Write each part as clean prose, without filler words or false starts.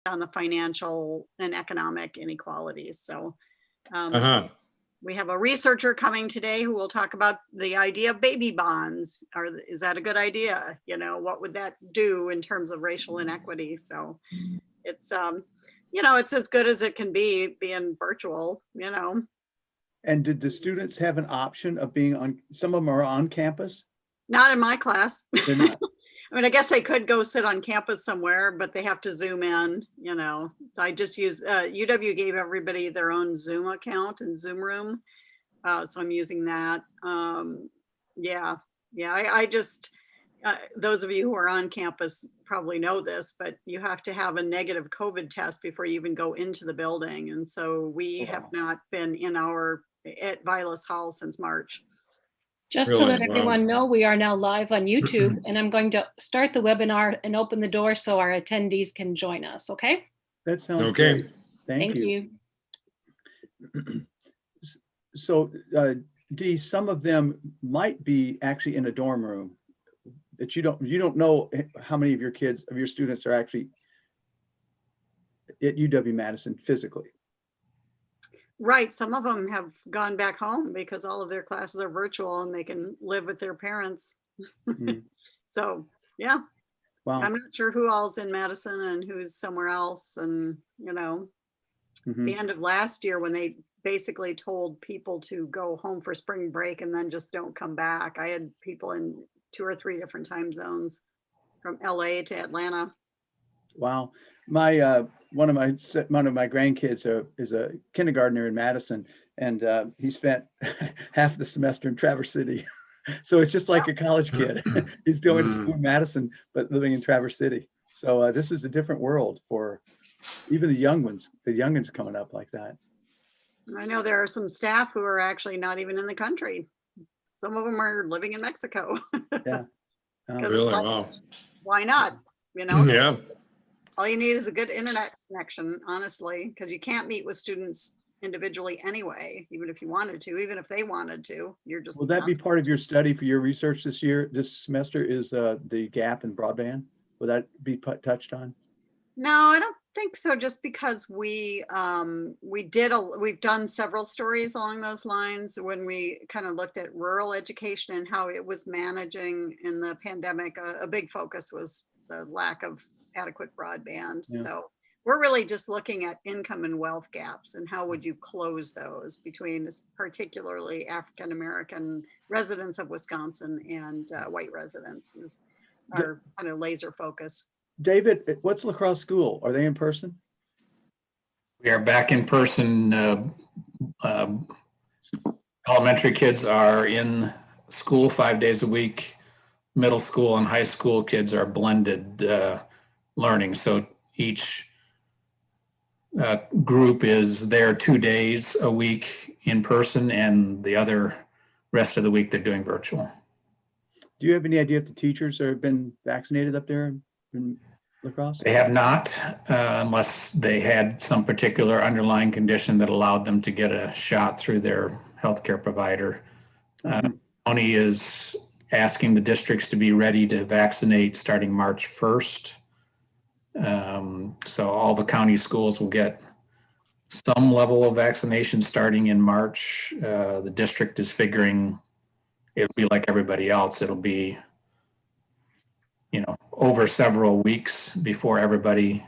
on the financial and economic inequalities. So we have a researcher coming today who will talk about the idea of baby bonds. Is that a good idea? You know, what would that do in terms of racial inequity? So it's, you know, it's as good as it can be being virtual, you know. And did the students have an option of being on, some of them are on campus? Not in my class. They're not. I mean, I guess they could go sit on campus somewhere, but they have to Zoom in, you know. So I just use, UW gave everybody their own Zoom account and Zoom room. So I'm using that. I just, those of you who are on campus probably know this, but you have to have a negative COVID test before you even go into the building. And so we have not been at Vilas Hall since March. Just to let everyone know, we are now live on YouTube, and I'm going to start the webinar and open the door so our attendees can join us, okay? That sounds great. Thank you. So, Dee, some of them might be actually in a dorm room that you don't know how many of your students are actually at UW-Madison physically. Right. Some of them have gone back home because all of their classes are virtual and they can live with their parents. So, yeah. Wow. I'm not sure who all's in Madison and who's somewhere else. And, you know, the end of last year when they basically told people to go home for spring break and then just don't come back. I had people in 2 or 3 different time zones from LA to Atlanta. Wow. My one of my grandkids is a kindergartner in Madison, and he spent half the semester in Traverse City. So it's just like a college kid. He's going to school in Madison, but living in Traverse City. So this is a different world for even the youngins coming up like that. I know there are some staff who are actually not even in the country. Some of them are living in Mexico. Yeah. Really? Wow. Why not? You know? Yeah. All you need is a good internet connection, honestly, because you can't meet with students individually anyway, even if you wanted to, even if they wanted to. You're just. Will that be part of your study for your research this semester? Is the gap in broadband? Will that be touched on? No, I don't think so. Just because we've done several stories along those lines when we kind of looked at rural education and how it was managing in the pandemic. A big focus was the lack of adequate broadband. Yeah. So we're really just looking at income and wealth gaps and how would you close those between particularly African-American residents of Wisconsin and white residents is our kind of laser focus. David, what's La Crosse School? Are they in person? We are back in person. Elementary kids are in school 5 days a week. Middle school and high school kids are blended learning. So each group is there 2 days a week in person, and the other rest of the week they're doing virtual. Do you have any idea if the teachers have been vaccinated up there in La Crosse? They have not, unless they had some particular underlying condition that allowed them to get a shot through their healthcare provider. County is asking the districts to be ready to vaccinate starting March 1st. So all the county schools will get some level of vaccination starting in March. The district is figuring it'll be like everybody else. It'll be, you know, over several weeks before everybody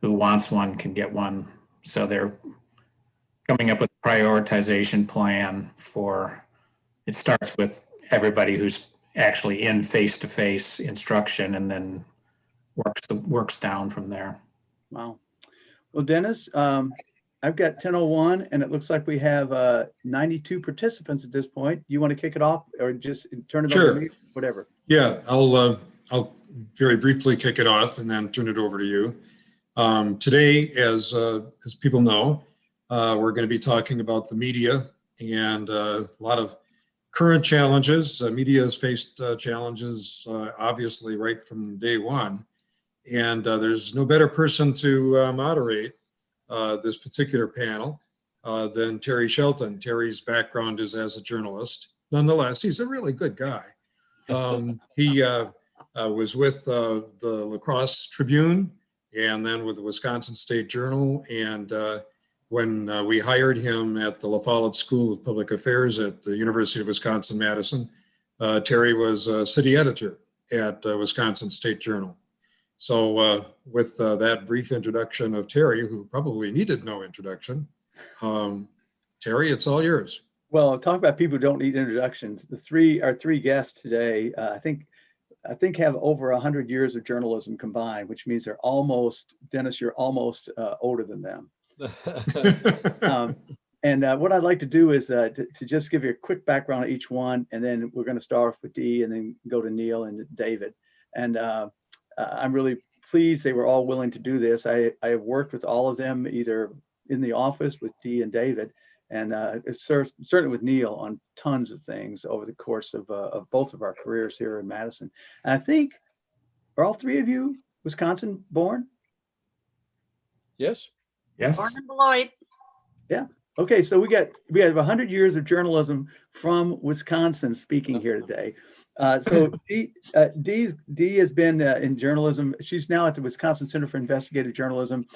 who wants one can get one. So they're coming up with a prioritization plan for, it starts with everybody who's actually in face-to-face instruction and then works down from there. Wow. Well, Dennis, I've got 10:01 and it looks like we have 92 participants at this point. You want to kick it off or just turn it over to me? Whatever. Yeah, I'll very briefly kick it off and then turn it over to you. Today, as people know, we're going to be talking about the media and a lot of current challenges. Media has faced challenges, obviously, right from day one. And there's no better person to moderate this particular panel than Terry Shelton. Terry's background is as a journalist. Nonetheless, he's a really good guy. He was with the La Crosse Tribune and then with the Wisconsin State Journal. And when we hired him at the La Follette School of Public Affairs at the University of Wisconsin-Madison, Terry was city editor at Wisconsin State Journal. So with that brief introduction of Terry, who probably needed no introduction, Terry, it's all yours. Well, talk about people who don't need introductions. Our three guests today, I think have over 100 years of journalism combined, which means they're almost, Dennis, you're almost older than them. And what I'd like to do is to just give you a quick background on each one, and then we're going to start off with Dee and then go to Neil and David. And I'm really pleased they were all willing to do this. I have worked with all of them either in the office with Dee and David, and certainly with Neil on tons of things over the course of both of our careers here in Madison. And I think, are all three of you Wisconsin born? Yes. Yes. Born in Beloit. Yeah. Okay, so we have 100 years of journalism from Wisconsin speaking here today. So Dee has been in journalism. She's now at the Wisconsin Center for Investigative Journalism.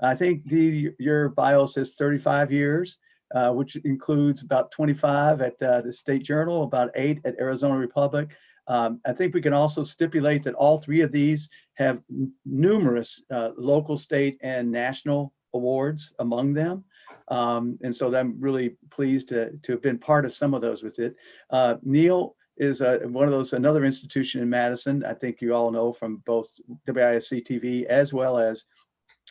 I think Dee, your bio says 35 years, which includes about 25 at the State Journal, about 8 at Arizona Republic. I think we can also stipulate that all three of these have numerous local, state, and national awards among them. And so I'm really pleased to have been part of some of those with it. Neil is one of those, another institution in Madison. I think you all know from both WISC TV as well as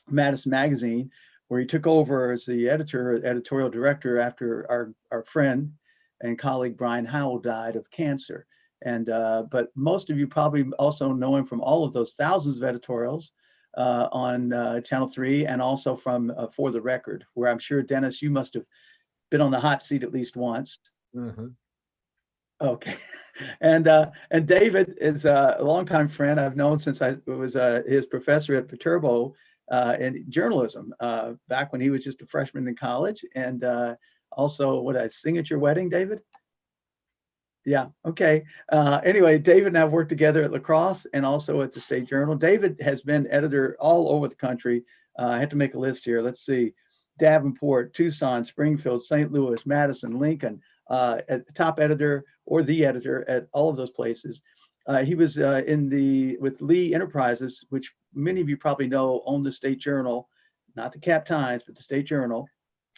Madison Magazine, where he took over as the editorial director after our friend and colleague Brian Howell died of cancer. And but most of you probably also know him from all of those thousands of editorials on Channel 3, and also from For the Record, where I'm sure, Dennis, you must have been on the hot seat at least once. Mm-hmm. Okay. And David is a longtime friend I've known since I was his professor at Viterbo in journalism back when he was just a freshman in college. And also, what, I sing at your wedding, David? Yeah, okay. Anyway, David and I have worked together at La Crosse and also at the State Journal. David has been editor all over the country. I have to make a list here. Let's see. Davenport, Tucson, Springfield, St. Louis, Madison, Lincoln, at the top editor or the editor at all of those places. He was with Lee Enterprises, which many of you probably know owned the State Journal, not the Cap Times, but the State Journal,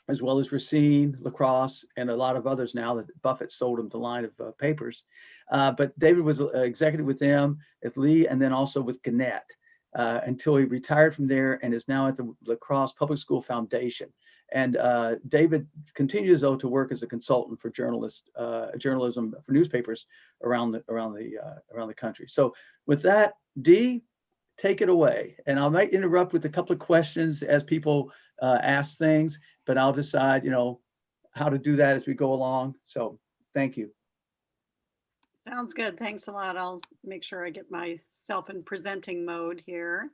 as well as Racine, La Crosse, and a lot of others now that Buffett sold him the line of papers. But David was executive with them at Lee, and then also with Gannett until he retired from there and is now at the La Crosse Public School Foundation. And David continues, though, to work as a consultant for journalism for newspapers around the country. So with that, Dee, take it away. And I might interrupt with a couple of questions as people ask things, but I'll decide, how to do that as we go along. So thank you. Sounds good. Thanks a lot. I'll make sure I get myself in presenting mode here.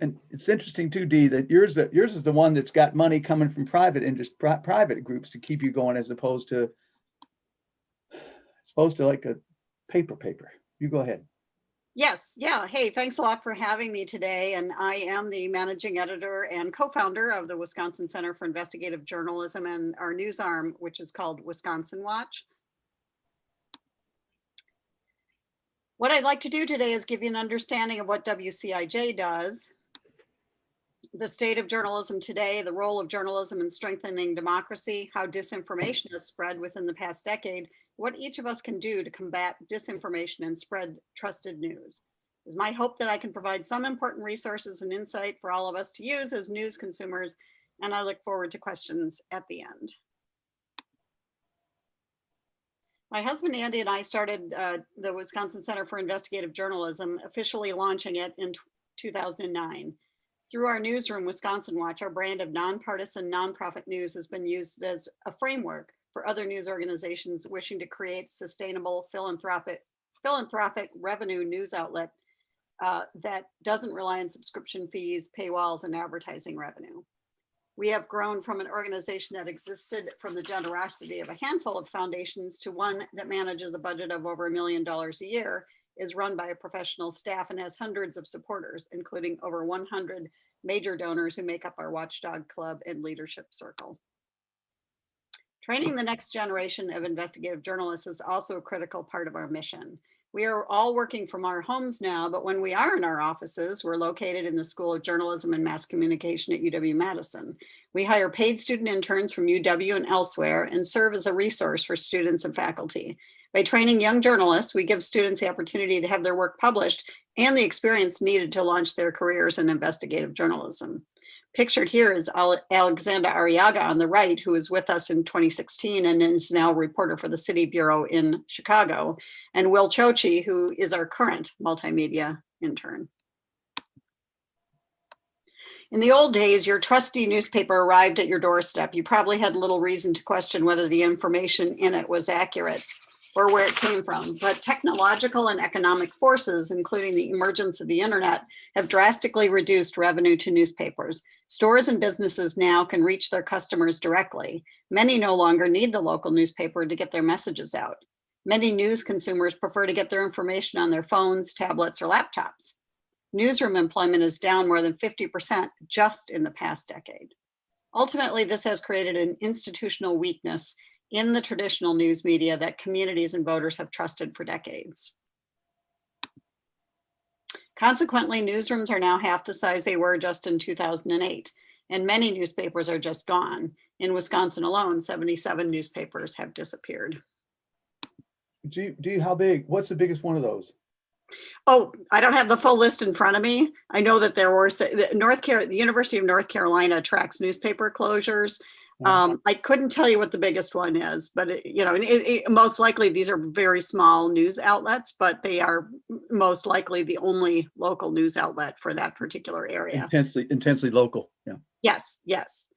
And it's interesting too, Dee, that yours is the one that's got money coming from private groups to keep you going, as opposed to like a paper. You go ahead. Yes. Yeah. Hey, thanks a lot for having me today. And I am the managing editor and co-founder of the Wisconsin Center for Investigative Journalism and our news arm, which is called Wisconsin Watch. What I'd like to do today is give you an understanding of what WCIJ does, the state of journalism today, the role of journalism in strengthening democracy, how disinformation has spread within the past decade, what each of us can do to combat disinformation and spread trusted news. It's my hope that I can provide some important resources and insight for all of us to use as news consumers, and I look forward to questions at the end. My husband Andy and I started the Wisconsin Center for Investigative Journalism, officially launching it in 2009. Through our newsroom, Wisconsin Watch, our brand of nonpartisan nonprofit news has been used as a framework for other news organizations wishing to create sustainable philanthropic revenue news outlet that doesn't rely on subscription fees, paywalls, and advertising revenue. We have grown from an organization that existed from the generosity of a handful of foundations to one that manages a budget of over $1 million a year is run by a professional staff and has hundreds of supporters, including over 100 major donors who make up our Watchdog Club and Leadership Circle. Training the next generation of investigative journalists is also a critical part of our mission. We are all working from our homes now, but when we are in our offices, we're located in the School of Journalism and Mass Communication at UW-Madison. We hire paid student interns from UW and elsewhere and serve as a resource for students and faculty. By training young journalists, we give students the opportunity to have their work published and the experience needed to launch their careers in investigative journalism. Pictured here is Alexandra Arriaga on the right, who was with us in 2016 and is now a reporter for the City Bureau in Chicago, and Will Chochi, who is our current multimedia intern. In the old days, your trusty newspaper arrived at your doorstep. You probably had little reason to question whether the information in it was accurate or where it came from. But technological and economic forces, including the emergence of the internet, have drastically reduced revenue to newspapers. Stores and businesses now can reach their customers directly. Many no longer need the local newspaper to get their messages out. Many news consumers prefer to get their information on their phones, tablets, or laptops. Newsroom employment is down more than 50% just in the past decade. Ultimately, this has created an institutional weakness in the traditional news media that communities and voters have trusted for decades. Consequently, newsrooms are now half the size they were just in 2008, and many newspapers are just gone. In Wisconsin alone, 77 newspapers have disappeared. How big? What's the biggest one of those? Oh, I don't have the full list in front of me. I know that there were the University of North Carolina tracks newspaper closures. I couldn't tell you what the biggest one is, but most likely these are very small news outlets, but they are most likely the only local news outlet for that particular area. Intensely local. Yeah. Yes. Yes.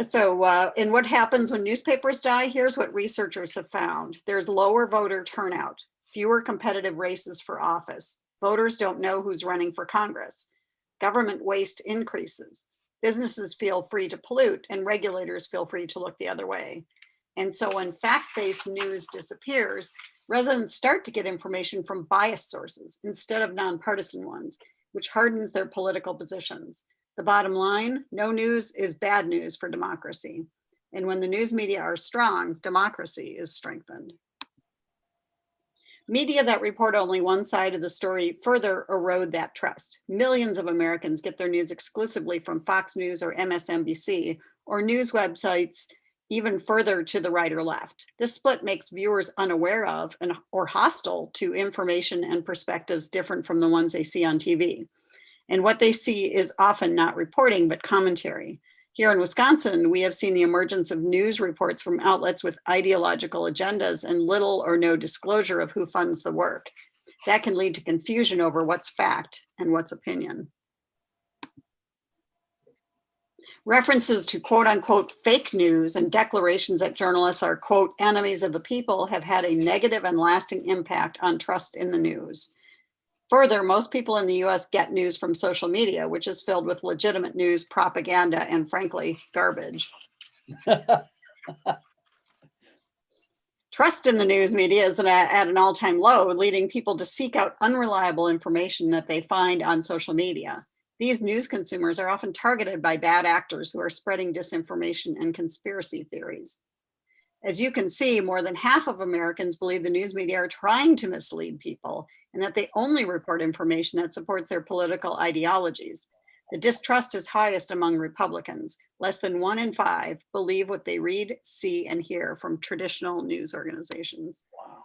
So, and what happens when newspapers die? Here's what researchers have found. There's lower voter turnout, fewer competitive races for office. Voters don't know who's running for Congress. Government waste increases. Businesses feel free to pollute and regulators feel free to look the other way. And so when fact-based news disappears, residents start to get information from biased sources instead of nonpartisan ones, which hardens their political positions. The bottom line, no news is bad news for democracy. And when the news media are strong, democracy is strengthened. Media that report only one side of the story further erode that trust. Millions of Americans get their news exclusively from Fox News or MSNBC, or news websites even further to the right or left. This split makes viewers unaware of or hostile to information and perspectives different from the ones they see on TV. And what they see is often not reporting, but commentary. Here in Wisconsin, we have seen the emergence of news reports from outlets with ideological agendas and little or no disclosure of who funds the work. That can lead to confusion over what's fact and what's opinion. References to quote unquote fake news and declarations that journalists are quote enemies of the people have had a negative and lasting impact on trust in the news. Further, most people in the US get news from social media, which is filled with legitimate news, propaganda, and frankly, garbage. Trust in the news media is at an all-time low, leading people to seek out unreliable information that they find on social media. These news consumers are often targeted by bad actors who are spreading disinformation and conspiracy theories. As you can see, more than half of Americans believe the news media are trying to mislead people and that they only report information that supports their political ideologies. The distrust is highest among Republicans. Less than 1 in 5 believe what they read, see, and hear from traditional news organizations. Wow.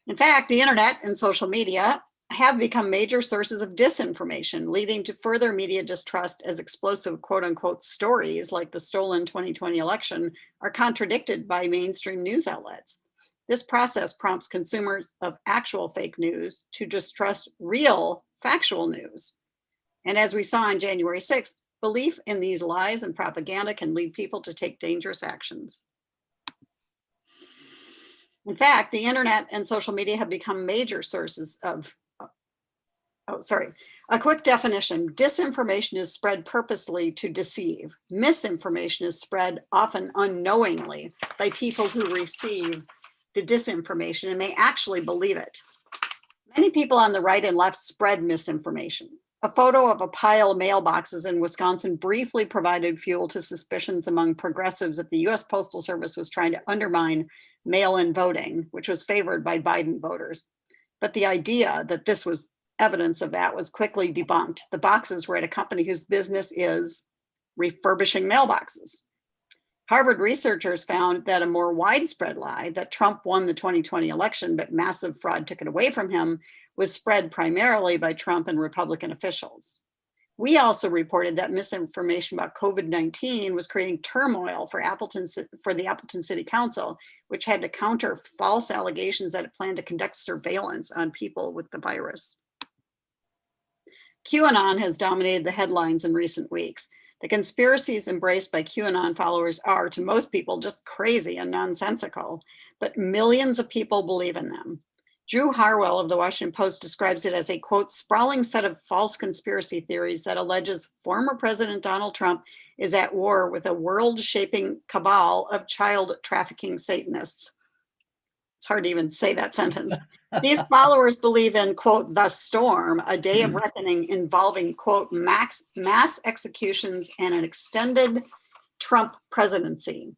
In fact, the internet and social media have become major sources of disinformation, leading to further media distrust as explosive quote unquote stories like the stolen 2020 election are contradicted by mainstream news outlets. This process prompts consumers of actual fake news to distrust real factual news. And as we saw on January 6th, belief in these lies and propaganda can lead people to take dangerous actions. In fact, the internet and social media have become major sources of a quick definition. Disinformation is spread purposely to deceive. Misinformation is spread often unknowingly by people who receive the disinformation and may actually believe it. Many people on the right and left spread misinformation. A photo of a pile of mailboxes in Wisconsin briefly provided fuel to suspicions among progressives that the US Postal Service was trying to undermine mail-in voting, which was favored by Biden voters. But the idea that this was evidence of that was quickly debunked. The boxes were at a company whose business is refurbishing mailboxes. Harvard researchers found that a more widespread lie, that Trump won the 2020 election, but massive fraud took it away from him, was spread primarily by Trump and Republican officials. We also reported that misinformation about COVID-19 was creating turmoil for the Appleton City Council, which had to counter false allegations that it planned to conduct surveillance on people with the virus. QAnon has dominated the headlines in recent weeks. The conspiracies embraced by QAnon followers are, to most people, just crazy and nonsensical, but millions of people believe in them. Drew Harwell of the Washington Post describes it as a, quote, sprawling set of false conspiracy theories that alleges former President Donald Trump is at war with a world-shaping cabal of child trafficking Satanists. It's hard to even say that sentence. These followers believe in, quote, the storm, a day of reckoning involving, quote, mass executions and an extended Trump presidency.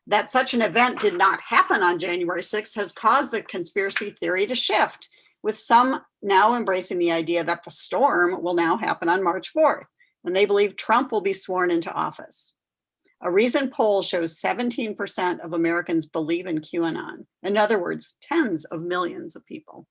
That such an event did not happen on January 6th has caused the conspiracy theory to shift, with some now embracing the idea that the storm will now happen on March 4th, when they believe Trump will be sworn into office. A recent poll shows 17% of Americans believe in QAnon. In other words, tens of millions of people.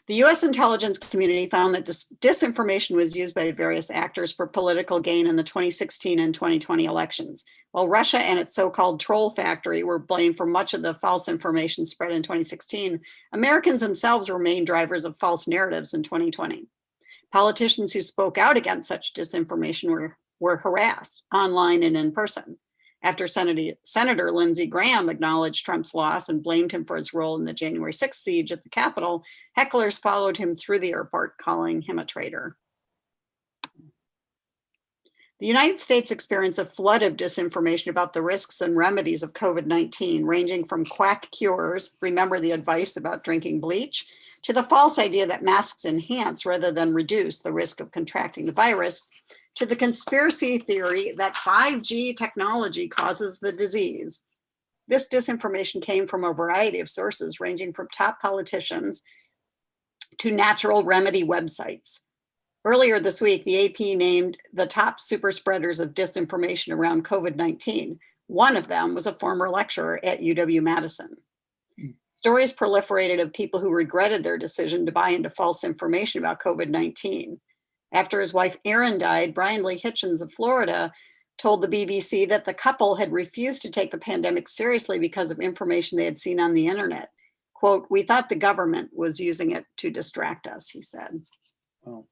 The US intelligence community found that disinformation was used by various actors for political gain in the 2016 and 2020 elections. While Russia and its so-called troll factory were blamed for much of the false information spread in 2016, Americans themselves were main drivers of false narratives in 2020. Politicians who spoke out against such disinformation were harassed online and in person. After Senator Lindsey Graham acknowledged Trump's loss and blamed him for his role in the January 6th siege at the Capitol, hecklers followed him through the airport, calling him a traitor. The United States experienced a flood of disinformation about the risks and remedies of COVID-19, ranging from quack cures, remember the advice about drinking bleach, to the false idea that masks enhance rather than reduce the risk of contracting the virus, to the conspiracy theory that 5G technology causes the disease. This disinformation came from a variety of sources, ranging from top politicians to natural remedy websites. Earlier this week, the AP named the top super spreaders of disinformation around COVID-19. One of them was a former lecturer at UW-Madison. Stories proliferated of people who regretted their decision to buy into false information about COVID-19. After his wife Erin died, Brian Lee Hitchens of Florida told the BBC that the couple had refused to take the pandemic seriously because of information they had seen on the internet. Quote, "We thought the government was using it to distract us," he said. Oh.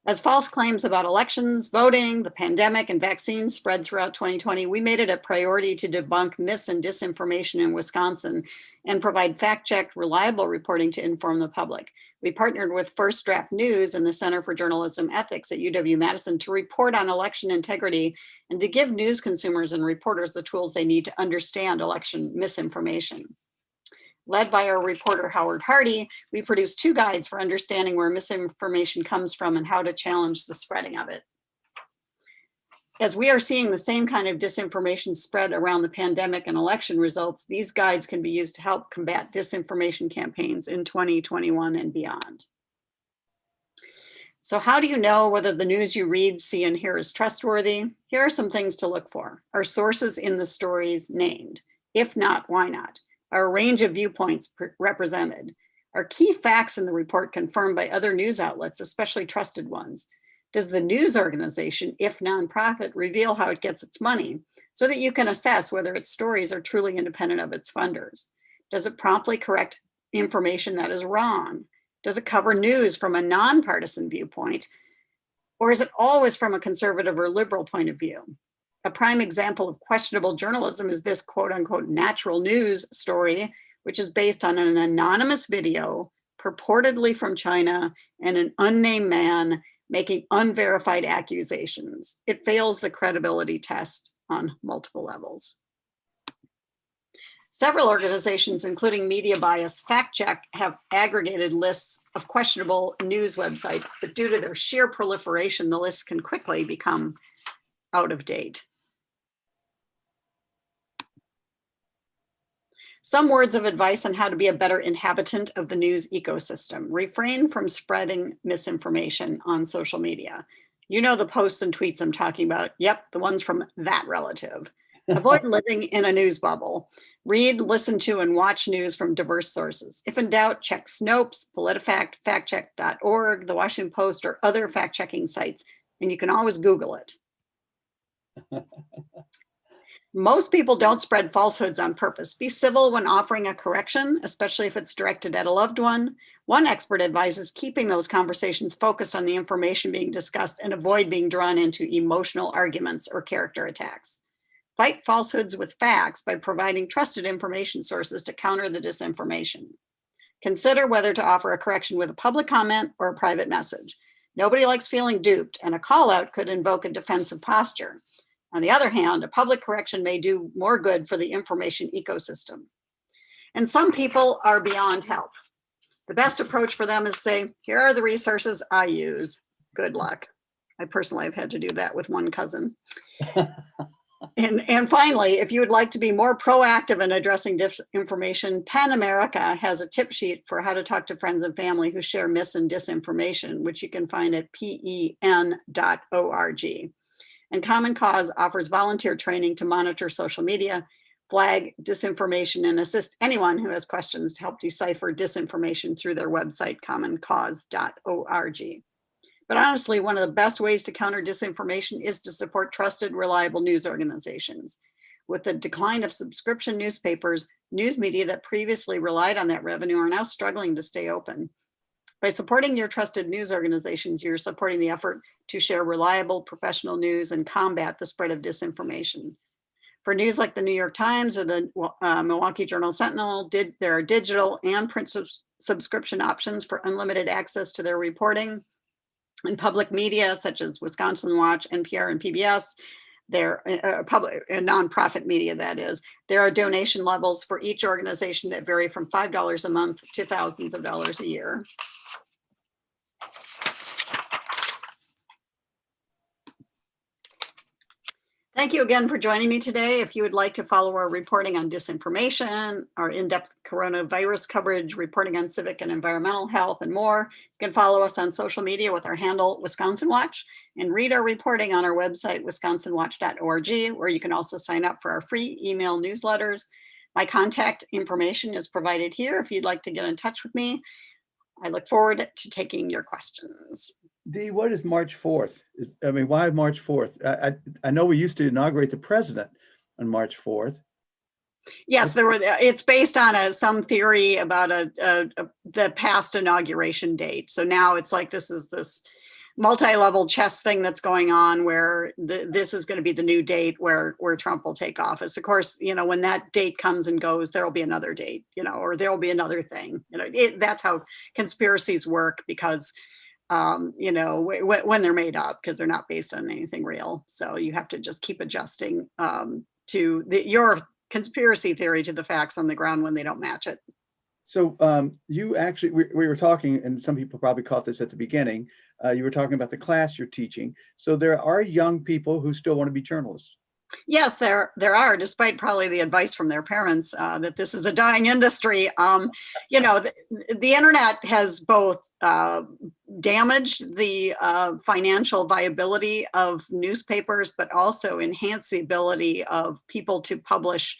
As false claims about elections, voting, the pandemic, and vaccines spread throughout 2020, we made it a priority to debunk mis- and disinformation in Wisconsin and provide fact-checked, reliable reporting to inform the public. We partnered with First Draft News and the Center for Journalism Ethics at UW-Madison to report on election integrity and to give news consumers and reporters the tools they need to understand election misinformation. Led by our reporter, Howard Hardy, we produced 2 guides for understanding where misinformation comes from and how to challenge the spreading of it. As we are seeing the same kind of disinformation spread around the pandemic and election results, these guides can be used to help combat disinformation campaigns in 2021 and beyond. So how do you know whether the news you read, see, and hear is trustworthy? Here are some things to look for. Are sources in the stories named? If not, why not? Are a range of viewpoints represented? Are key facts in the report confirmed by other news outlets, especially trusted ones? Does the news organization, if nonprofit, reveal how it gets its money so that you can assess whether its stories are truly independent of its funders? Does it promptly correct information that is wrong? Does it cover news from a nonpartisan viewpoint? Or is it always from a conservative or liberal point of view? A prime example of questionable journalism is this quote unquote natural news story, which is based on an anonymous video purportedly from China and an unnamed man making unverified accusations. It fails the credibility test on multiple levels. Several organizations, including Media Bias Fact Check, have aggregated lists of questionable news websites, but due to their sheer proliferation, the list can quickly become out of date. Some words of advice on how to be a better inhabitant of the news ecosystem. Refrain from spreading misinformation on social media. You know the posts and tweets I'm talking about. Yep, the ones from that relative. Avoid living in a news bubble. Read, listen to, and watch news from diverse sources. If in doubt, check Snopes, PolitiFact, factcheck.org, the Washington Post, or other fact-checking sites, and you can always Google it. Most people don't spread falsehoods on purpose. Be civil when offering a correction, especially if it's directed at a loved one. One expert advises keeping those conversations focused on the information being discussed and avoid being drawn into emotional arguments or character attacks. Fight falsehoods with facts by providing trusted information sources to counter the disinformation. Consider whether to offer a correction with a public comment or a private message. Nobody likes feeling duped, and a call out could invoke a defensive posture. On the other hand, a public correction may do more good for the information ecosystem. And some people are beyond help. The best approach for them is say, here are the resources I use. Good luck. I personally have had to do that with one cousin. And finally, if you would like to be more proactive in addressing disinformation, PEN America has a tip sheet for how to talk to friends and family who share mis and disinformation, which you can find at pen.org. And Common Cause offers volunteer training to monitor social media, flag disinformation, and assist anyone who has questions to help decipher disinformation through their website, commoncause.org. But honestly, one of the best ways to counter disinformation is to support trusted, reliable news organizations. With the decline of subscription newspapers, news media that previously relied on that revenue are now struggling to stay open. By supporting your trusted news organizations, you're supporting the effort to share reliable, professional news and combat the spread of disinformation. For news like the New York Times or the Milwaukee Journal Sentinel, there are digital and print subscription options for unlimited access to their reporting. In public media, such as Wisconsin Watch, NPR, and PBS, there public nonprofit media, that is, there are donation levels for each organization that vary from $5 a month to thousands of dollars a year. Thank you again for joining me today. If you would like to follow our reporting on disinformation, our in-depth coronavirus coverage, reporting on civic and environmental health, and more, you can follow us on social media with our handle Wisconsin Watch and read our reporting on our website, wisconsinwatch.org, where you can also sign up for our free email newsletters. My contact information is provided here if you'd like to get in touch with me. I look forward to taking your questions. Dee, what is March 4th? Why March 4th? I know we used to inaugurate the president on March 4th. Yes, it's based on some theory about the past inauguration date. So now it's like this multi-level chess thing that's going on where this is going to be the new date where Trump will take office. Of course, when that date comes and goes, there'll be another date, or there'll be another thing. That's how conspiracies work because when they're made up, because they're not based on anything real. So you have to just keep adjusting to your conspiracy theory to the facts on the ground when they don't match it. So you actually, we were talking, and some people probably caught this at the beginning, you were talking about the class you're teaching. So there are young people who still want to be journalists. Yes, there are, despite probably the advice from their parents that this is a dying industry. The internet has both damaged the financial viability of newspapers, but also enhanced the ability of people to publish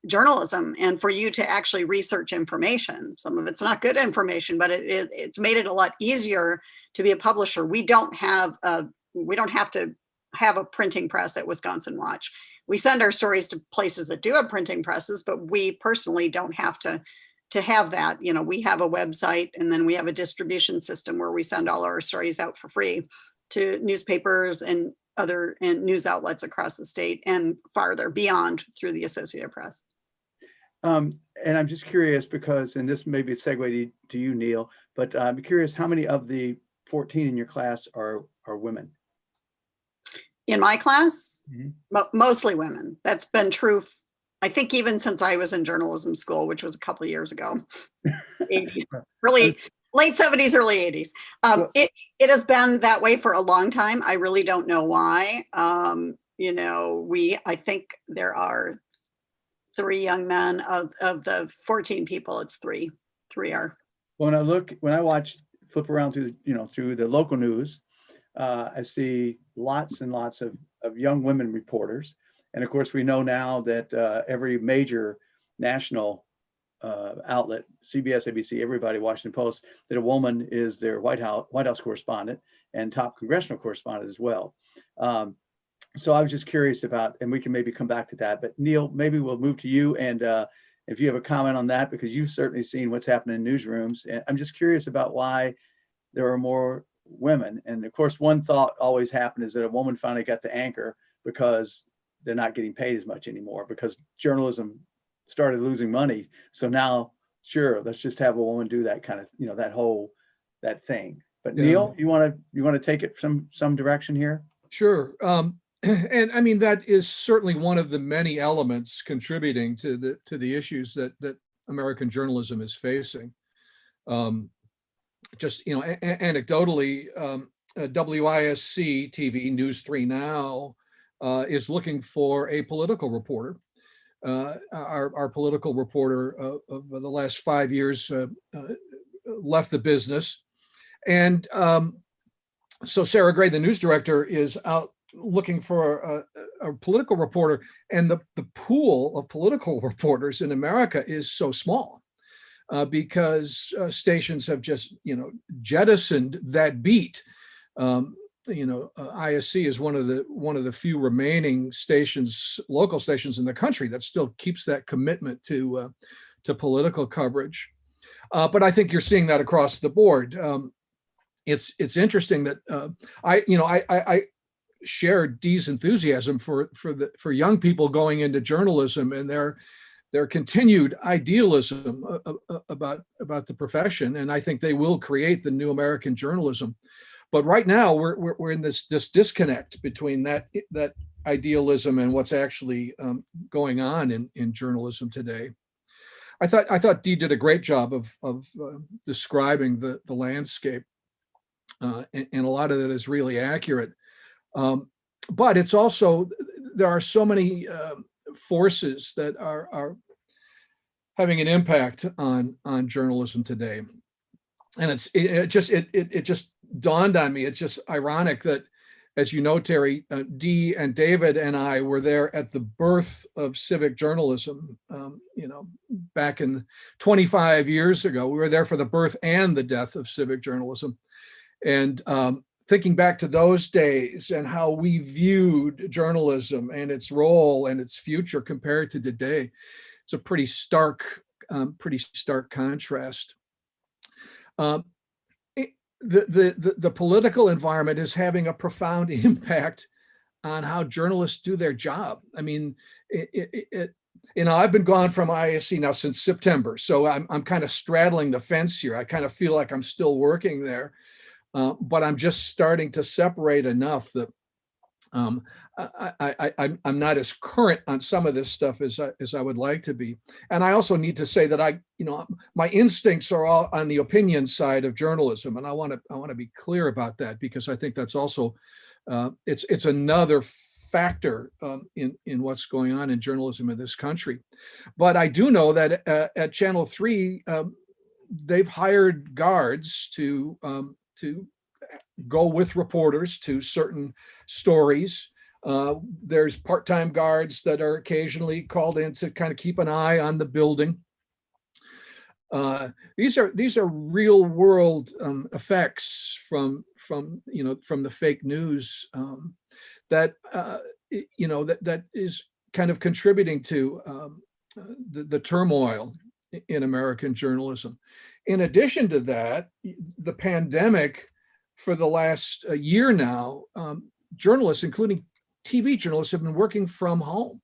journalism and for you to actually research information. Some of it's not good information, but it's made it a lot easier to be a publisher. We don't have to have a printing press at Wisconsin Watch. We send our stories to places that do have printing presses, but we personally don't have to have that. We have a website, and then we have a distribution system where we send all our stories out for free to newspapers and other news outlets across the state and farther beyond through the Associated Press. And I'm just curious because, and this may be a segue to you, Neil, but I'm curious how many of the 14 in your class are women? In my class, mostly women. That's been true I think even since I was in journalism school, which was a couple of years ago, 80s, really late 70s, early 80s. It has been that way for a long time. I really don't know why. I think there are 3 young men of the 14 people. It's 3 are. When I watch, flip around through the local news, I see lots and lots of young women reporters. And of course, we know now that every major national outlet, CBS, ABC, everybody, Washington Post, that a woman is their White House correspondent and top congressional correspondent as well. So I was just curious about, and we can maybe come back to that, but Neil, maybe we'll move to you. And if you have a comment on that, because you've certainly seen what's happening in newsrooms. And I'm just curious about why there are more women. And of course, one thought always happened is that a woman finally got the anchor because they're not getting paid as much anymore, because journalism started losing money. So now, sure, let's just have a woman do that kind of, that thing. But Yeah. Neil, you want to take it some direction here? Sure. And I mean, that is certainly one of the many elements contributing to the issues that American journalism is facing. Anecdotally, WISC TV News 3 Now is looking for a political reporter. Our political reporter of the last 5 years left the business. And so Sarah Gray, the news director, is out looking for a political reporter. And the pool of political reporters in America is so small because stations have just, jettisoned that beat. ISC is one of the few remaining stations, local stations in the country that still keeps that commitment to political coverage. But I think you're seeing that across the board. It's interesting that I share Dee's enthusiasm for young people going into journalism and their continued idealism about the profession, and I think they will create the new American journalism. But right now we're in this disconnect between that idealism and what's actually going on in journalism today. I thought Dee did a great job of describing the landscape, and a lot of it is really accurate. But it's also, there are so many forces that are having an impact on journalism today, and it just dawned on me. It's just ironic that, as you know, Terry, Dee and David and I were there at the birth of civic journalism. Back in 25 years ago, we were there for the birth and the death of civic journalism, and thinking back to those days and how we viewed journalism and its role and its future compared to today, it's a pretty stark contrast. The political environment is having a profound impact on how journalists do their job. I mean, I've been gone from ISC now since September, so I'm kind of straddling the fence here. I kind of feel like I'm still working there. But I'm just starting to separate enough that I'm not as current on some of this stuff as I would like to be. And I also need to say that my instincts are all on the opinion side of journalism, and I want to be clear about that, because I think that's also it's another factor in what's going on in journalism in this country. But I do know that at Channel 3, they've hired guards to go with reporters to certain stories. There's part-time guards that are occasionally called in to kind of keep an eye on the building. These are real world effects from the fake news that is kind of contributing to the turmoil in American journalism. In addition to that, the pandemic, for the last year now, journalists, including TV journalists, have been working from home.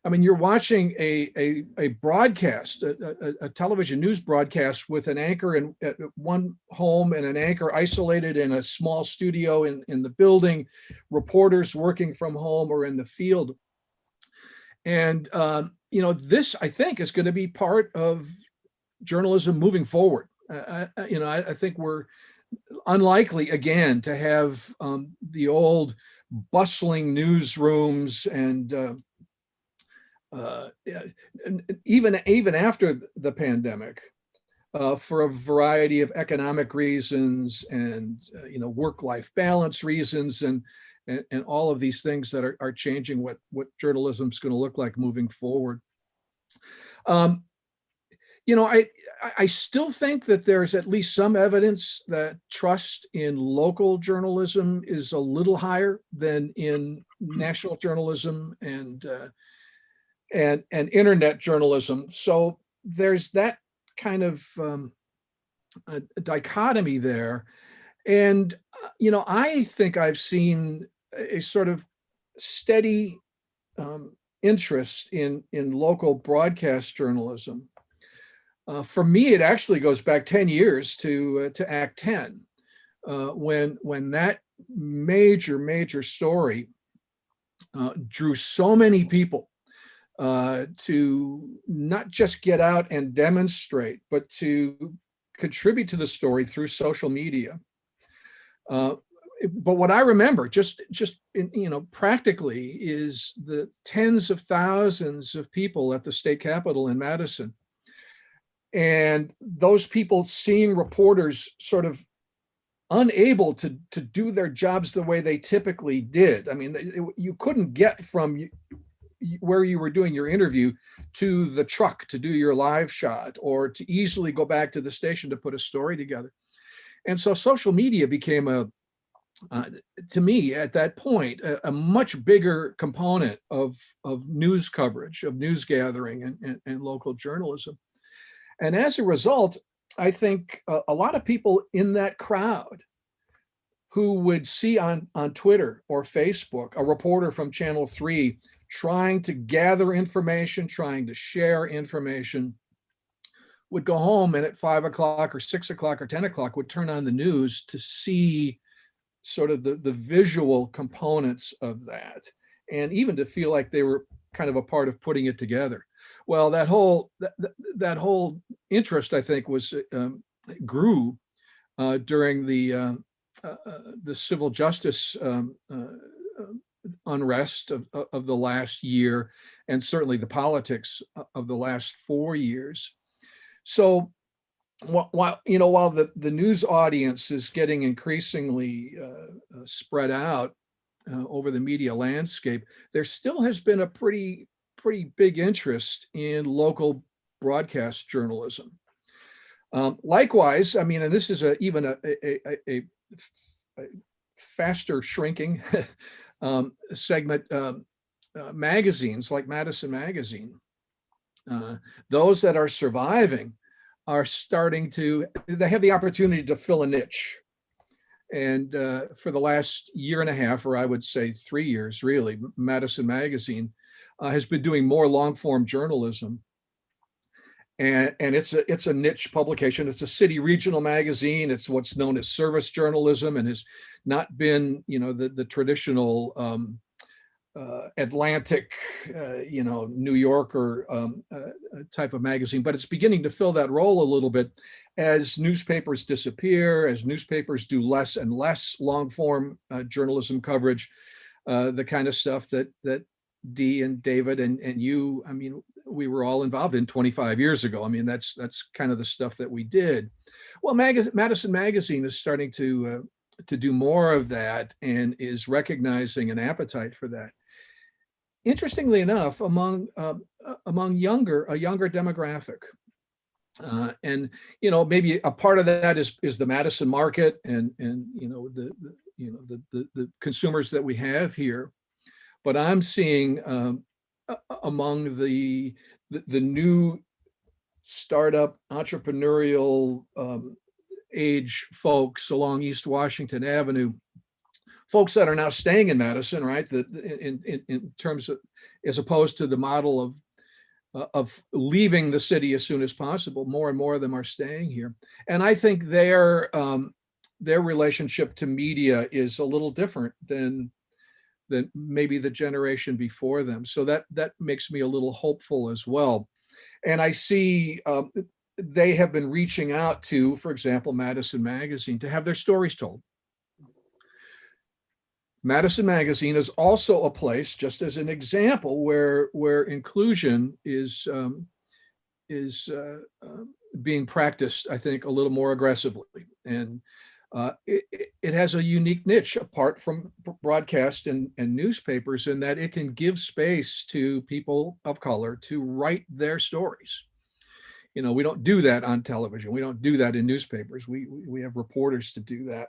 I mean, you're watching a broadcast, a television news broadcast with an anchor at one home and an anchor isolated in a small studio in the building, reporters working from home or in the field. And, this, I think, is going to be part of journalism moving forward. I think we're unlikely again to have the old bustling newsrooms and even after the pandemic, for a variety of economic reasons and work-life balance reasons and all of these things that are changing what journalism is going to look like moving forward. I still think that there's at least some evidence that trust in local journalism is a little higher than in national journalism and internet journalism. So there's that kind of a dichotomy there. And, I think I've seen a sort of steady interest in local broadcast journalism. For me, it actually goes back 10 years to Act 10, when that major story drew so many people to not just get out and demonstrate, but to contribute to the story through social media. But what I remember, just practically, is the tens of thousands of people at the state capitol in Madison, and those people seeing reporters sort of unable to do their jobs the way they typically did. I mean, you couldn't get from where you were doing your interview to the truck to do your live shot, or to easily go back to the station to put a story together. And so social media became to me at that point, a much bigger component of news coverage, of news gathering and local journalism. And as a result, I think a lot of people in that crowd who would see on Twitter or Facebook a reporter from Channel 3 trying to gather information, trying to share information, would go home and at 5 o'clock or 6 o'clock or 10 o'clock would turn on the news to see sort of the visual components of that, and even to feel like they were kind of a part of putting it together. Well, that whole interest, I think, grew during the civil justice unrest of the last year, and certainly the politics of the last 4 years. So while the news audience is getting increasingly spread out over the media landscape, there still has been a pretty big interest in local broadcast journalism. Likewise, I mean, and this is even a faster shrinking segment, magazines like Madison Magazine. Those that are surviving are they have the opportunity to fill a niche. And for the last year and a half, or I would say 3 years, really, Madison Magazine has been doing more long-form journalism. And it's a niche publication. It's a city regional magazine. It's what's known as service journalism, and has not been, the traditional Atlantic, New Yorker type of magazine, but it's beginning to fill that role a little bit as newspapers disappear, as newspapers do less and less long-form journalism coverage, the kind of stuff that Dee and David and you, I mean, we were all involved in 25 years ago. I mean, that's kind of the stuff that we did. Well, Madison Magazine is starting to do more of that and is recognizing an appetite for that. Interestingly enough, among a younger demographic, and maybe a part of that is the Madison market and the consumers that we have here. But I'm seeing among the new startup entrepreneurial age folks along East Washington Avenue, folks that are now staying in Madison, right? That in terms of, as opposed to the model of leaving the city as soon as possible, more and more of them are staying here. And I think their relationship to media is a little different than than maybe the generation before them. So that makes me a little hopeful as well. And I see they have been reaching out to, for example, Madison Magazine to have their stories told. Madison Magazine is also a place, just as an example, where inclusion is being practiced, I think, a little more aggressively. And it has a unique niche apart from broadcast and newspapers, in that it can give space to people of color to write their stories. You know, we don't do that on television. We don't do that in newspapers. We have reporters to do that.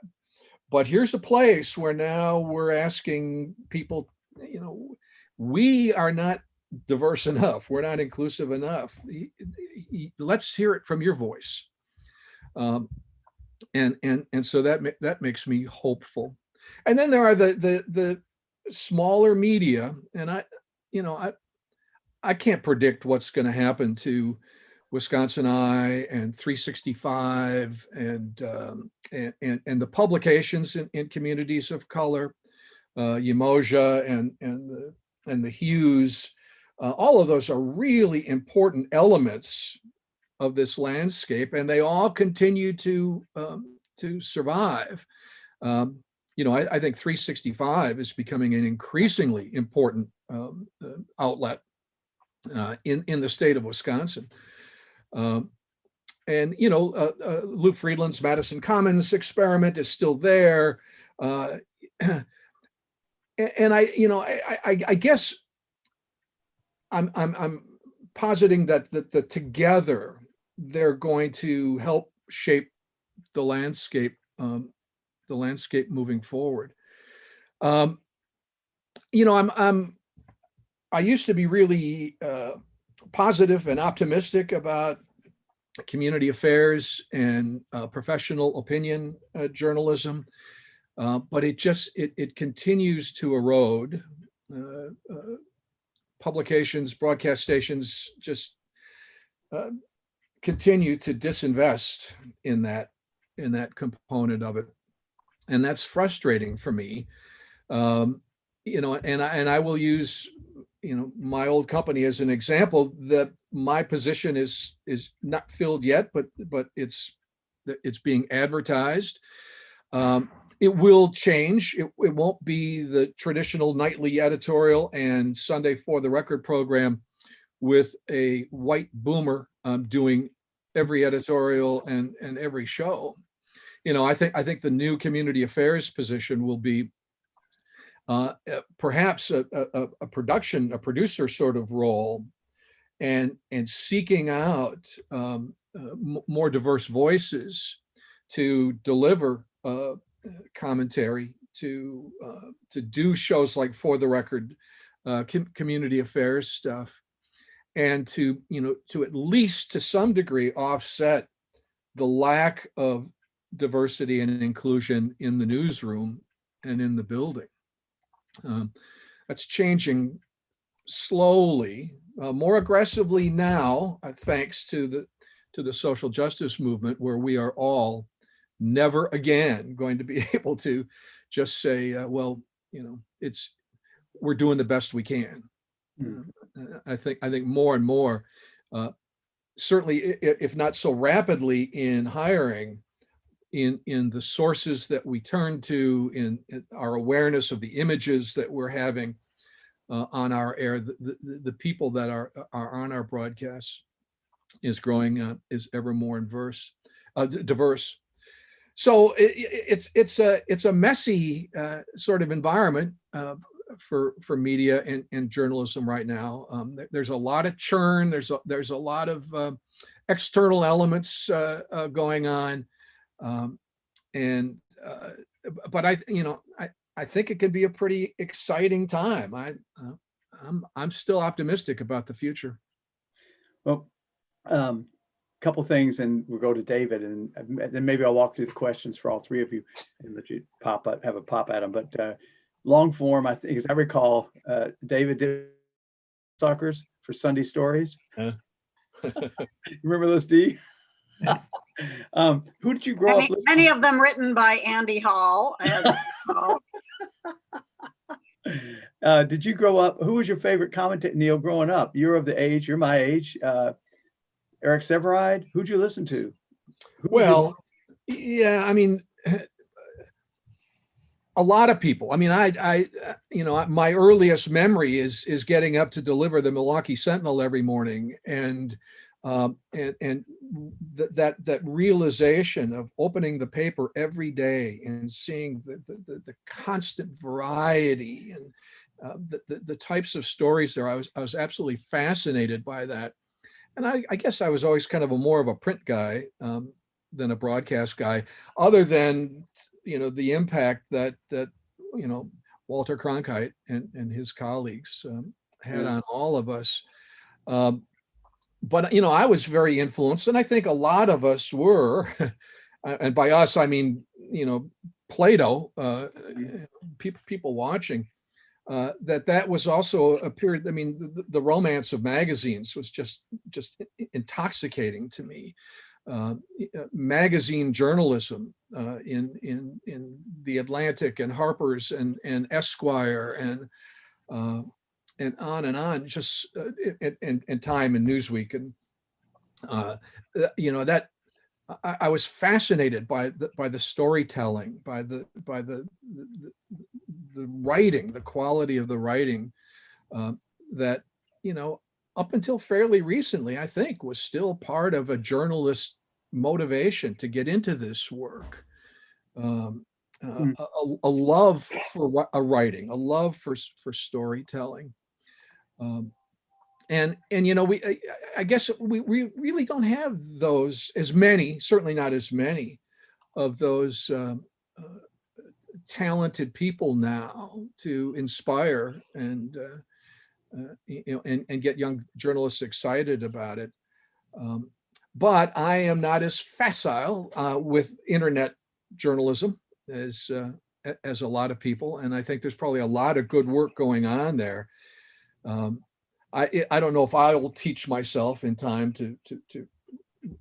But here's a place where now we're asking people, you know, we are not diverse enough. We're not inclusive enough. Let's hear it from your voice. And so that makes me hopeful. And then there are the smaller media, and I can't predict what's going to happen to Wisconsin Eye and 365 and the publications in communities of color, Umoja and the Hughes. All of those are really important elements of this landscape, and they all continue to survive. I think 365 is becoming an increasingly important outlet in the state of Wisconsin. Lou Friedland's Madison Commons experiment is still there. And I guess I'm positing that together they're going to help shape the landscape moving forward. I used to be really positive and optimistic about community affairs and professional opinion journalism, but it continues to erode. Publications, broadcast stations just continue to disinvest in that component of it, and that's frustrating for me. And I will use my old company as an example, that my position is not filled yet, but it's being advertised. It will change. It won't be the traditional nightly editorial and Sunday for the Record program with a white boomer doing every editorial and every show. I think the new community affairs position will be perhaps a producer sort of role, and seeking out more diverse voices to deliver commentary, to do shows like For the Record, community affairs stuff, and to at least to some degree offset the lack of diversity and inclusion in the newsroom and in the building. That's changing slowly, more aggressively now, thanks to the social justice movement, where we are all never again going to be able to just say, we're doing the best we can. I think more and more, certainly, if not so rapidly in hiring, in the sources that we turn to, in our awareness of the images that we're having on our air, the people that are on our broadcasts is growing, is ever more diverse. So it's a messy sort of environment for media and journalism right now. There's a lot of churn. There's a lot of external elements going on. But I think it could be a pretty exciting time. I'm still optimistic about the future. Well, couple things, and we'll go to David, and then maybe I'll walk through the questions for all three of you and let you have a pop at them. But long form, I think, as I recall, David did suckers for Sunday stories. Remember those, Dee? Who did you grow up listening? Many of them written by Dee Hall, as Did you grow up? Who was your favorite commentator, Neil, growing up? You're of the age, you're my age. Eric Severide, who'd you listen to? Well, yeah, I mean, a lot of people. I mean, my earliest memory is getting up to deliver the Milwaukee Sentinel every morning, and that realization of opening the paper every day and seeing the constant variety and the types of stories there. I was absolutely fascinated by that, and I guess I was always kind of more of a print guy than a broadcast guy, other than the impact that Walter Cronkite and his colleagues had on all of us. But I was very influenced, and I think a lot of us were, and by us I mean Plato, people watching. That was also a period. I mean, the romance of magazines was just intoxicating to me. Magazine journalism in the Atlantic and Harper's and Esquire and on, just and Time and Newsweek, and that I was fascinated by the storytelling, by the writing, the quality of the writing that up until fairly recently, I think, was still part of a journalist's motivation to get into this work. A love for writing, a love for storytelling. I guess we really don't have those as many, certainly not as many of those talented people now to inspire and get young journalists excited about it. But I am not as facile with internet journalism as a lot of people, and I think there's probably a lot of good work going on there. I don't know if I will teach myself in time to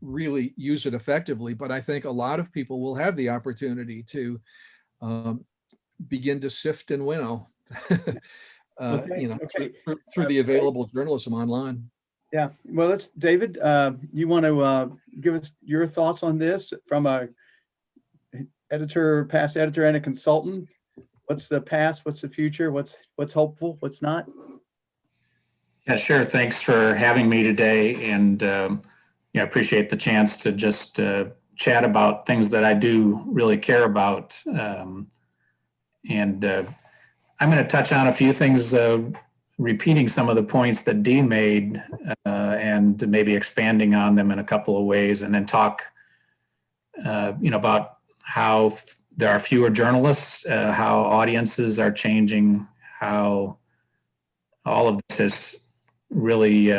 really use it effectively, but I think a lot of people will have the opportunity to begin to sift and winnow. Through the available journalism online. Yeah, well, David, you want to give us your thoughts on this from a past editor and a consultant? What's the past? What's the future? What's hopeful? What's not? Yeah, sure. Thanks for having me today, and I appreciate the chance to just chat about things that I do really care about. I'm going to touch on a few things, repeating some of the points that Dee made, and maybe expanding on them in a couple of ways, and then talk, about how there are fewer journalists, how audiences are changing, how all of this has really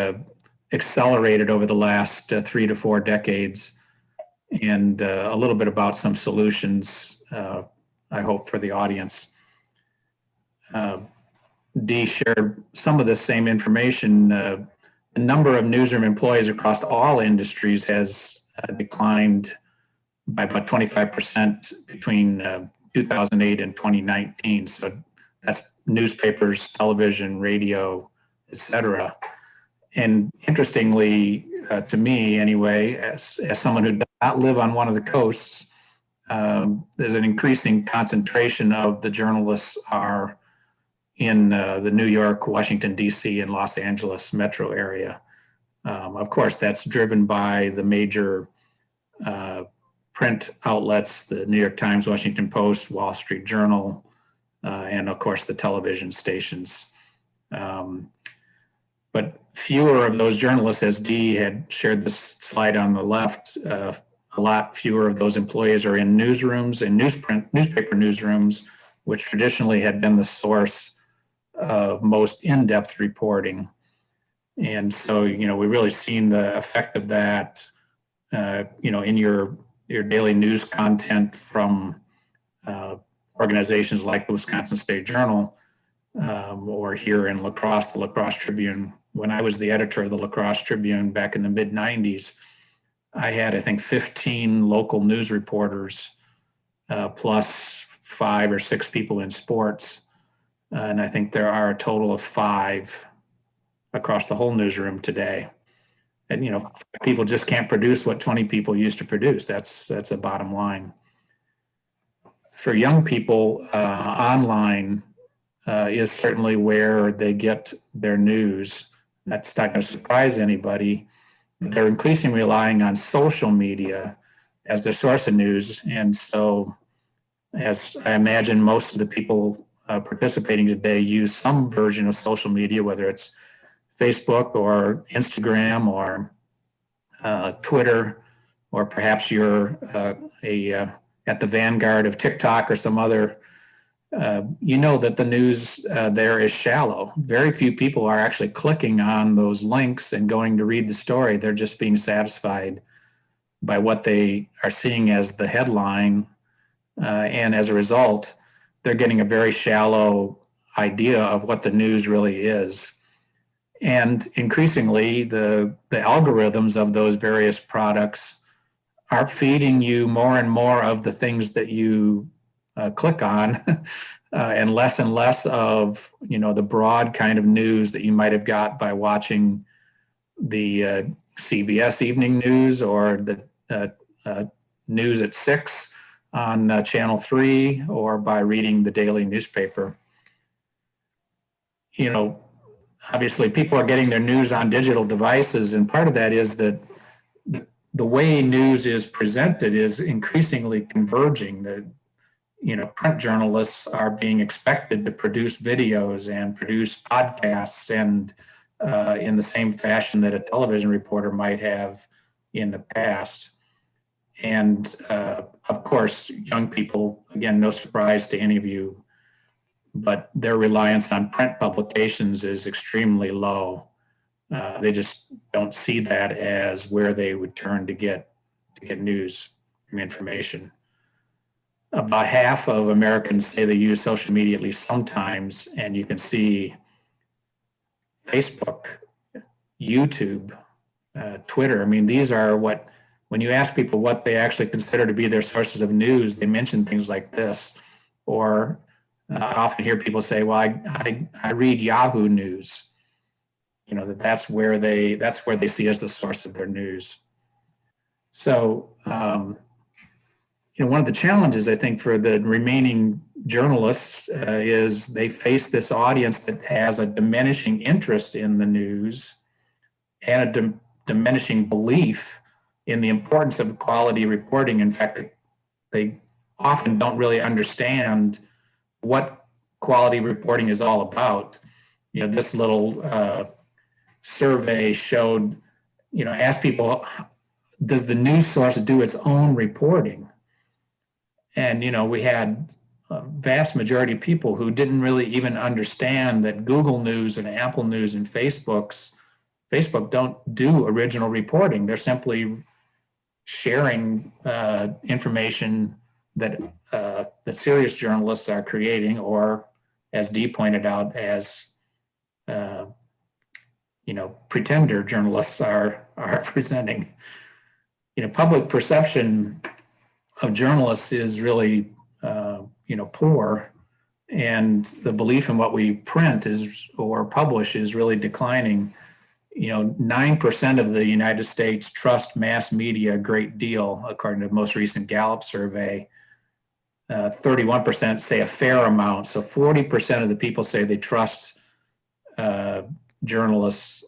accelerated over the last 3 to 4 decades, and a little bit about some solutions, I hope, for the audience. Dee shared some of the same information. The number of newsroom employees across all industries has declined by about 25% between 2008 and 2019. So that's newspapers, television, radio, etc. And interestingly, to me anyway, as someone who does not live on one of the coasts, there's an increasing concentration of the journalists are in the New York, Washington, D.C., and Los Angeles metro area. Of course, that's driven by the major print outlets, the New York Times, Washington Post, Wall Street Journal, and of course the television stations. But fewer of those journalists, as Dee had shared this slide on the left, a lot fewer of those employees are in newsrooms and newspaper newsrooms, which traditionally had been the source of most in-depth reporting. And so, we've really seen the effect of that, in your daily news content from organizations like the Wisconsin State Journal, or here in La Crosse, the La Crosse Tribune. When I was the editor of the La Crosse Tribune back in the mid-90s, I had, I think, 15 local news reporters, plus 5 or 6 people in sports. And I think there are a total of 5 across the whole newsroom today. And, people just can't produce what 20 people used to produce. That's a bottom line. For young people, online is certainly where they get their news. That's not going to surprise anybody. They're increasingly relying on social media as their source of news. And so, as I imagine most of the people participating today use some version of social media, whether it's Facebook or Instagram or Twitter, or perhaps you're at the vanguard of TikTok or some other, that the news there is shallow. Very few people are actually clicking on those links and going to read the story. They're just being satisfied by what they are seeing as the headline. And as a result, they're getting a very shallow idea of what the news really is. And increasingly, the algorithms of those various products are feeding you more and more of the things that you click on, and less of the broad kind of news that you might have got by watching the CBS Evening News or the news at 6 on Channel 3, or by reading the daily newspaper. Obviously, people are getting their news on digital devices, and part of that is that the way news is presented is increasingly converging. Print journalists are being expected to produce videos and produce podcasts, and in the same fashion that a television reporter might have in the past. And of course, young people, again, no surprise to any of you, but their reliance on print publications is extremely low. They just don't see that as where they would turn to get news and information. About half of Americans say they use social media at least sometimes, and you can see Facebook, YouTube, Twitter. These are when you ask people what they actually consider to be their sources of news, they mention things like this. Or I often hear people say, well, I read Yahoo News. That's where they see as the source of their news. So, one of the challenges, I think, for the remaining journalists is they face this audience that has a diminishing interest in the news and a diminishing belief in the importance of quality reporting. In fact, they often don't really understand what quality reporting is all about. This little survey showed, asked people, does the news source do its own reporting? And, we had a vast majority of people who didn't really even understand that Google News and Apple News and Facebook don't do original reporting. They're simply sharing information that the serious journalists are creating, or, as Dee pointed out, as pretender journalists are presenting. Public perception of journalists is really poor, and the belief in what we print or publish is really declining. 9% of the United States trust mass media a great deal, according to the most recent Gallup survey. 31% say a fair amount. So 40% of the people say they trust journalists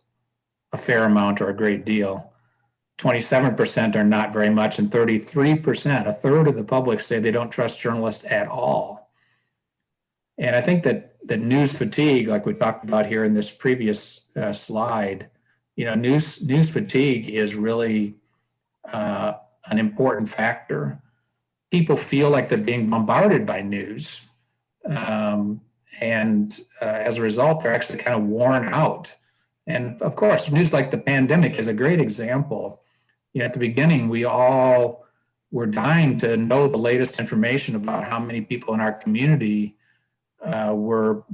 a fair amount or a great deal. 27% are not very much, and 33%, a third of the public, say they don't trust journalists at all. And I think that news fatigue, like we talked about here in this previous slide, news fatigue is really an important factor. People feel like they're being bombarded by news. And as a result, they're actually kind of worn out. And of course, news like the pandemic is a great example. At the beginning, we all were dying to know the latest information about how many people in our community were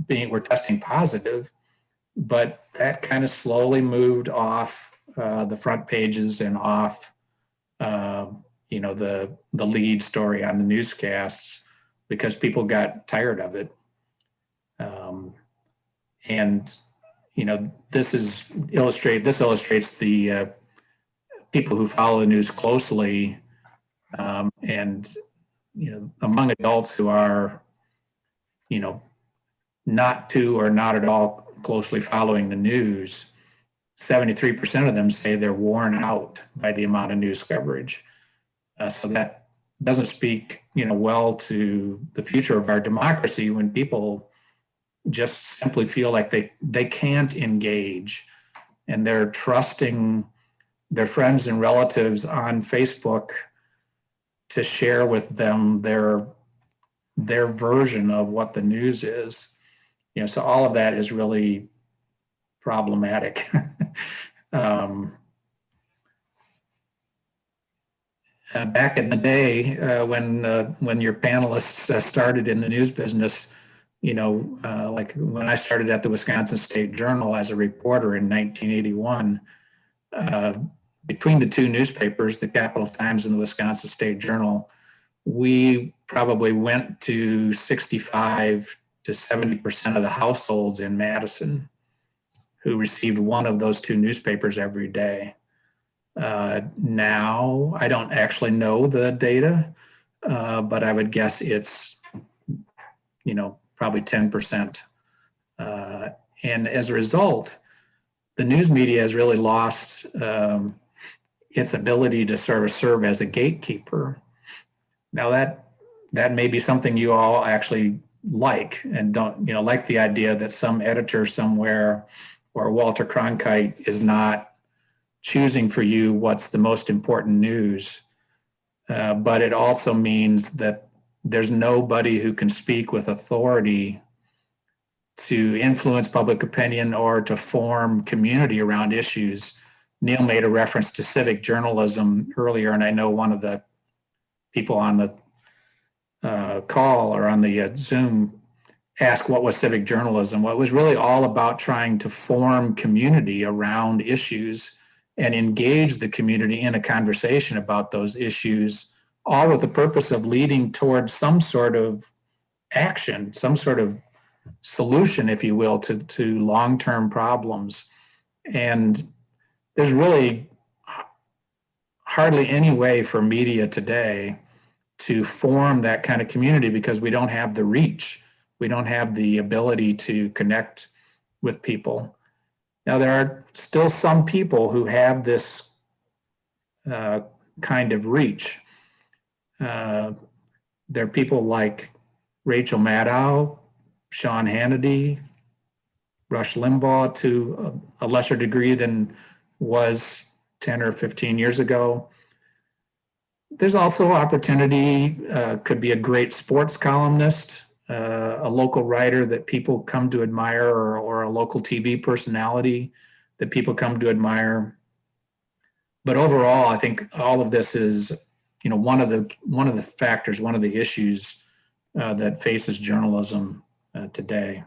testing positive, but that kind of slowly moved off the front pages and off, the lead story on the newscasts, because people got tired of it. And, you know, this illustrates the people who follow the news closely, and, you know, among adults who are, you know, not to or not at all closely following the news, 73% of them say they're worn out by the amount of news coverage. So that doesn't speak, you know, well to the future of our democracy when people just simply feel like they can't engage, and they're trusting their friends and relatives on Facebook to share with them their version of what the news is. You know, so all of that is really problematic. Back in the day, when your panelists started in the news business, you know, like when I started at the Wisconsin State Journal as a reporter in 1981, between the two newspapers, the Capital Times and the Wisconsin State Journal, we probably went to 65 to 70% of the households in Madison who received one of those two newspapers every day. Now, I don't actually know the data, but I would guess it's, you know, probably 10%. And as a result, the news media has really lost its ability to sort of serve as a gatekeeper. Now that may be something you all actually like, and don't, you know, like the idea that some editor somewhere or Walter Cronkite is not choosing for you what's the most important news. But it also means that there's nobody who can speak with authority to influence public opinion or to form community around issues. Neil made a reference to civic journalism earlier, and I know one of the people on the call or on the Zoom asked what was civic journalism. Well, it was really all about trying to form community around issues and engage the community in a conversation about those issues, all with the purpose of leading towards some sort of action, some sort of solution, if you will, to long-term problems. And there's really hardly any way for media today to form that kind of community because we don't have the reach. We don't have the ability to connect with people. Now, there are still some people who have this kind of reach. There are people like Rachel Maddow, Sean Hannity, Rush Limbaugh, to a lesser degree than was 10 or 15 years ago. There's also opportunity, could be a great sports columnist, a local writer that people come to admire, or a local TV personality that people come to admire. But overall, I think all of this is, you know, one of the factors, one of the issues that faces journalism today.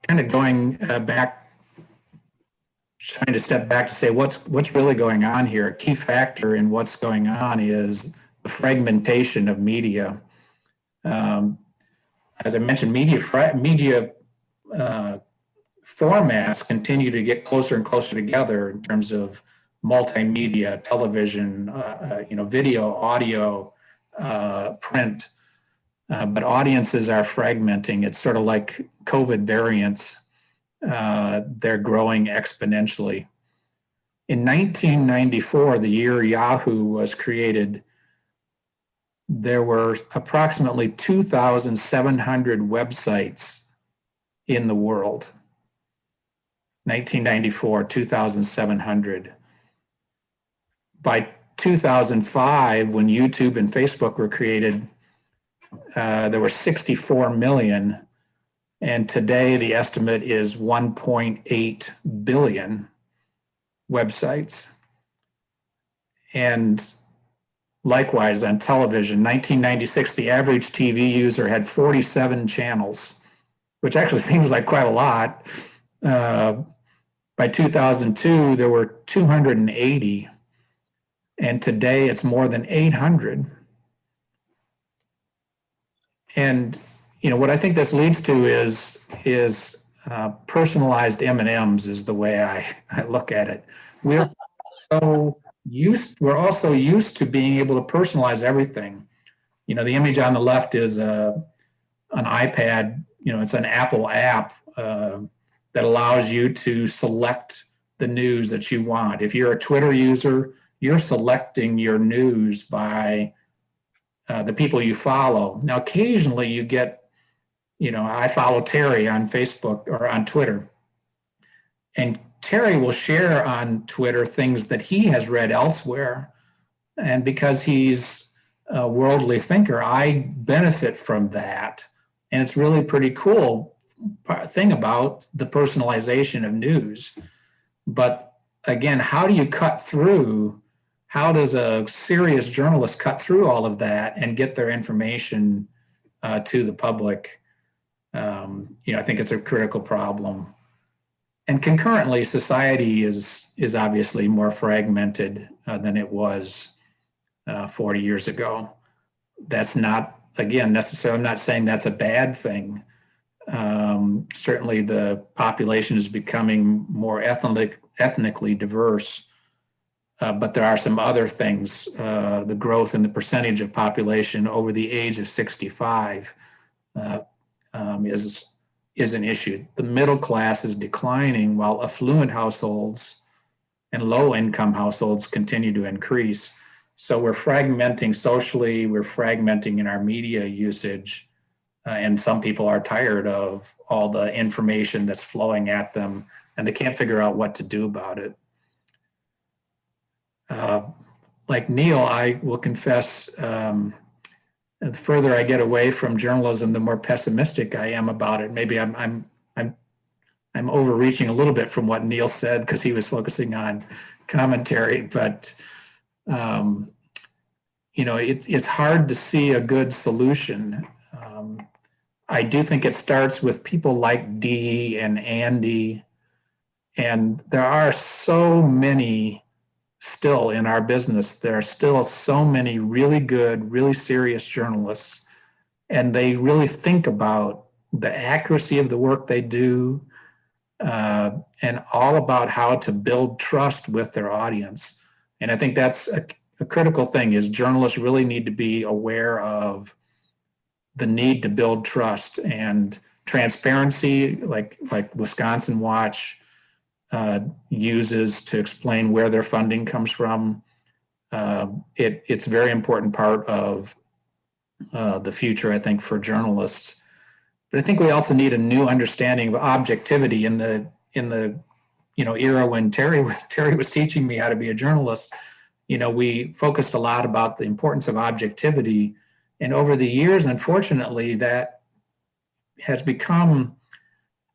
Kind of going back, trying to step back to say what's really going on here. A key factor in what's going on is the fragmentation of media. As I mentioned, media formats continue to get closer and closer together in terms of multimedia, television, video, audio, print. But audiences are fragmenting. It's sort of like COVID variants. They're growing exponentially. In 1994, the year Yahoo was created, there were approximately 2,700 websites in the world. 1994, 2,700. By 2005, when YouTube and Facebook were created, there were 64 million. And today the estimate is 1.8 billion websites. And likewise on television, 1996, the average TV user had 47 channels, which actually seems like quite a lot. By 2002, there were 280. And today it's more than 800. And what I think this leads to is personalized M&Ms is the way I look at it. We're also used to being able to personalize everything. The image on the left is an iPad. It's an Apple app that allows you to select the news that you want. If you're a Twitter user, you're selecting your news by the people you follow. Now, occasionally you get, I follow Terry on Facebook or on Twitter, and Terry will share on Twitter things that he has read elsewhere. And because he's a worldly thinker, I benefit from that. And it's really pretty cool thing about the personalization of news. But again, how do you cut through? How does a serious journalist cut through all of that and get their information to the public? I think it's a critical problem. And concurrently, society is obviously more fragmented than it was 40 years ago. That's not, again, necessarily, I'm not saying that's a bad thing. Certainly the population is becoming more ethnically diverse, but there are some other things. The growth in the percentage of population over the age of 65 is an issue. The middle class is declining while affluent households and low-income households continue to increase. So we're fragmenting socially, we're fragmenting in our media usage, and some people are tired of all the information that's flowing at them, and they can't figure out what to do about it. Like Neil, I will confess, the further I get away from journalism, the more pessimistic I am about it. Maybe I'm overreaching a little bit from what Neil said because he was focusing on commentary, but it's hard to see a good solution. I do think it starts with people like Dee and Andy, and there are so many still in our business. There are still so many really good, really serious journalists, and they really think about the accuracy of the work they do and all about how to build trust with their audience. And I think that's a critical thing is journalists really need to be aware of the need to build trust and transparency, like Wisconsin Watch uses to explain where their funding comes from. It's a very important part of the future, I think, for journalists. But I think we also need a new understanding of objectivity in the era when Terry was teaching me how to be a journalist. We focused a lot about the importance of objectivity, and over the years, unfortunately, that has become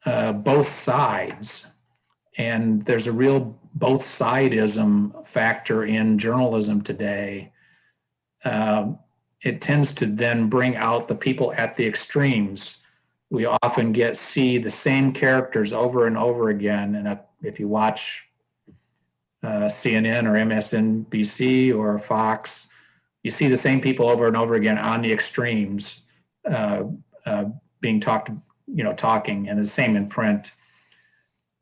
both sides. And there's a real both sidism factor in journalism today. It tends to then bring out the people at the extremes. We often see the same characters over and over again. And if you watch CNN or MSNBC or Fox, you see the same people over and over again on the extremes being talking, and the same in print.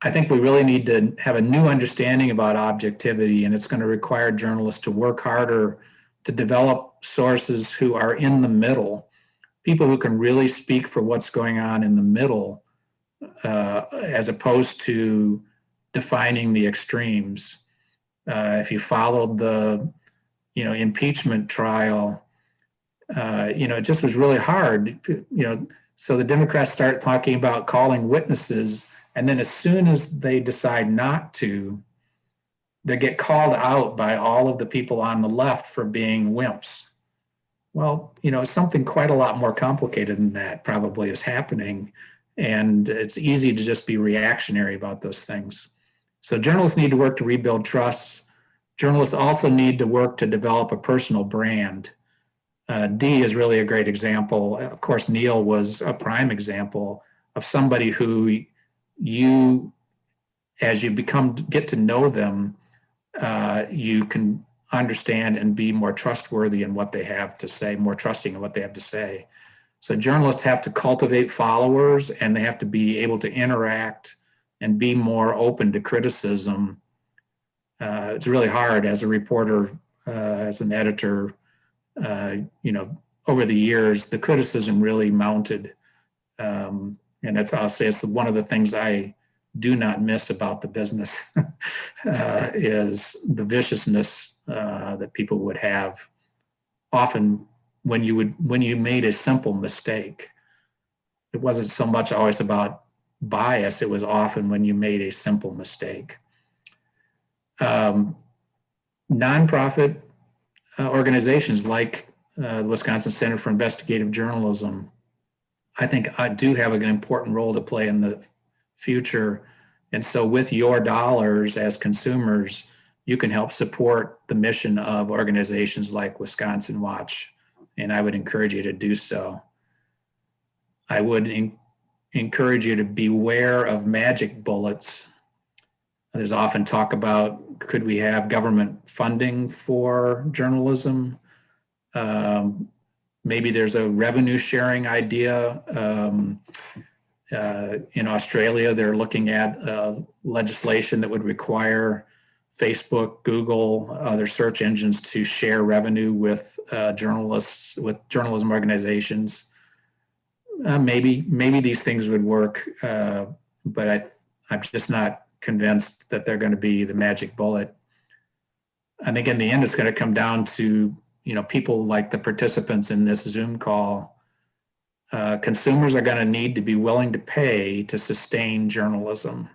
I think we really need to have a new understanding about objectivity, and it's going to require journalists to work harder to develop sources who are in the middle, people who can really speak for what's going on in the middle, as opposed to defining the extremes. If you followed the, impeachment trial, it just was really hard, so the Democrats start talking about calling witnesses, and then as soon as they decide not to, they get called out by all of the people on the left for being wimps. Well, something quite a lot more complicated than that probably is happening. And it's easy to just be reactionary about those things. So journalists need to work to rebuild trust. Journalists also need to work to develop a personal brand. Dee is really a great example. Of course, Neil was a prime example of somebody who as you get to know them, you can understand and be more trustworthy in what they have to say, more trusting in what they have to say. So journalists have to cultivate followers, and they have to be able to interact and be more open to criticism. It's really hard as a reporter, as an editor, over the years, the criticism really mounted. And I'll say it's one of the things I do not miss about the business is the viciousness that people would have often when you made a simple mistake. It wasn't so much always about bias. It was often when you made a simple mistake. Nonprofit organizations like the Wisconsin Center for Investigative Journalism, I think I do have an important role to play in the future. And so with your dollars as consumers, you can help support the mission of organizations like Wisconsin Watch. And I would encourage you to do so. I would encourage you to beware of magic bullets. There's often talk about, could we have government funding for journalism? Maybe there's a revenue sharing idea. In Australia, they're looking at legislation that would require Facebook, Google, other search engines to share revenue with journalists, with journalism organizations. Maybe these things would work, but I'm just not convinced that they're going to be the magic bullet. I think in the end, it's going to come down to, people like the participants in this Zoom call. Consumers are going to need to be willing to pay to sustain journalism.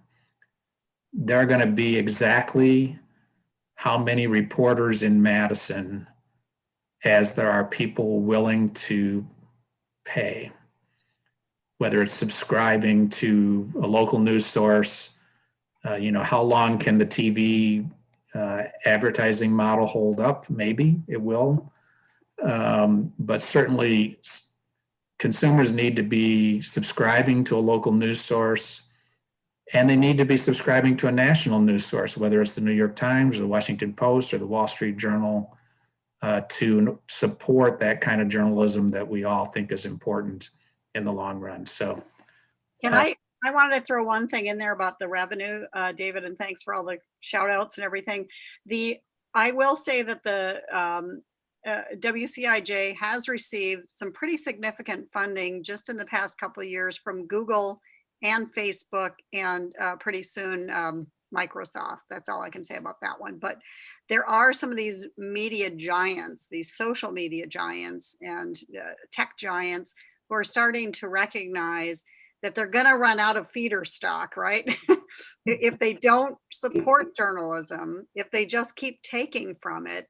There are going to be exactly how many reporters in Madison as there are people willing to pay, whether it's subscribing to a local news source. How long can the TV advertising model hold up? Maybe it will. But certainly consumers need to be subscribing to a local news source, and they need to be subscribing to a national news source, whether it's the New York Times or the Washington Post or the Wall Street Journal, to support that kind of journalism that we all think is important in the long run. So I wanted to throw one thing in there about the revenue, David, and thanks for all the shout outs and everything. I will say that the WCIJ has received some pretty significant funding just in the past couple of years from Google and Facebook and pretty soon Microsoft. That's all I can say about that one. But there are some of these media giants, these social media giants and tech giants who are starting to recognize that they're going to run out of feeder stock, right? If they don't support journalism, if they just keep taking from it,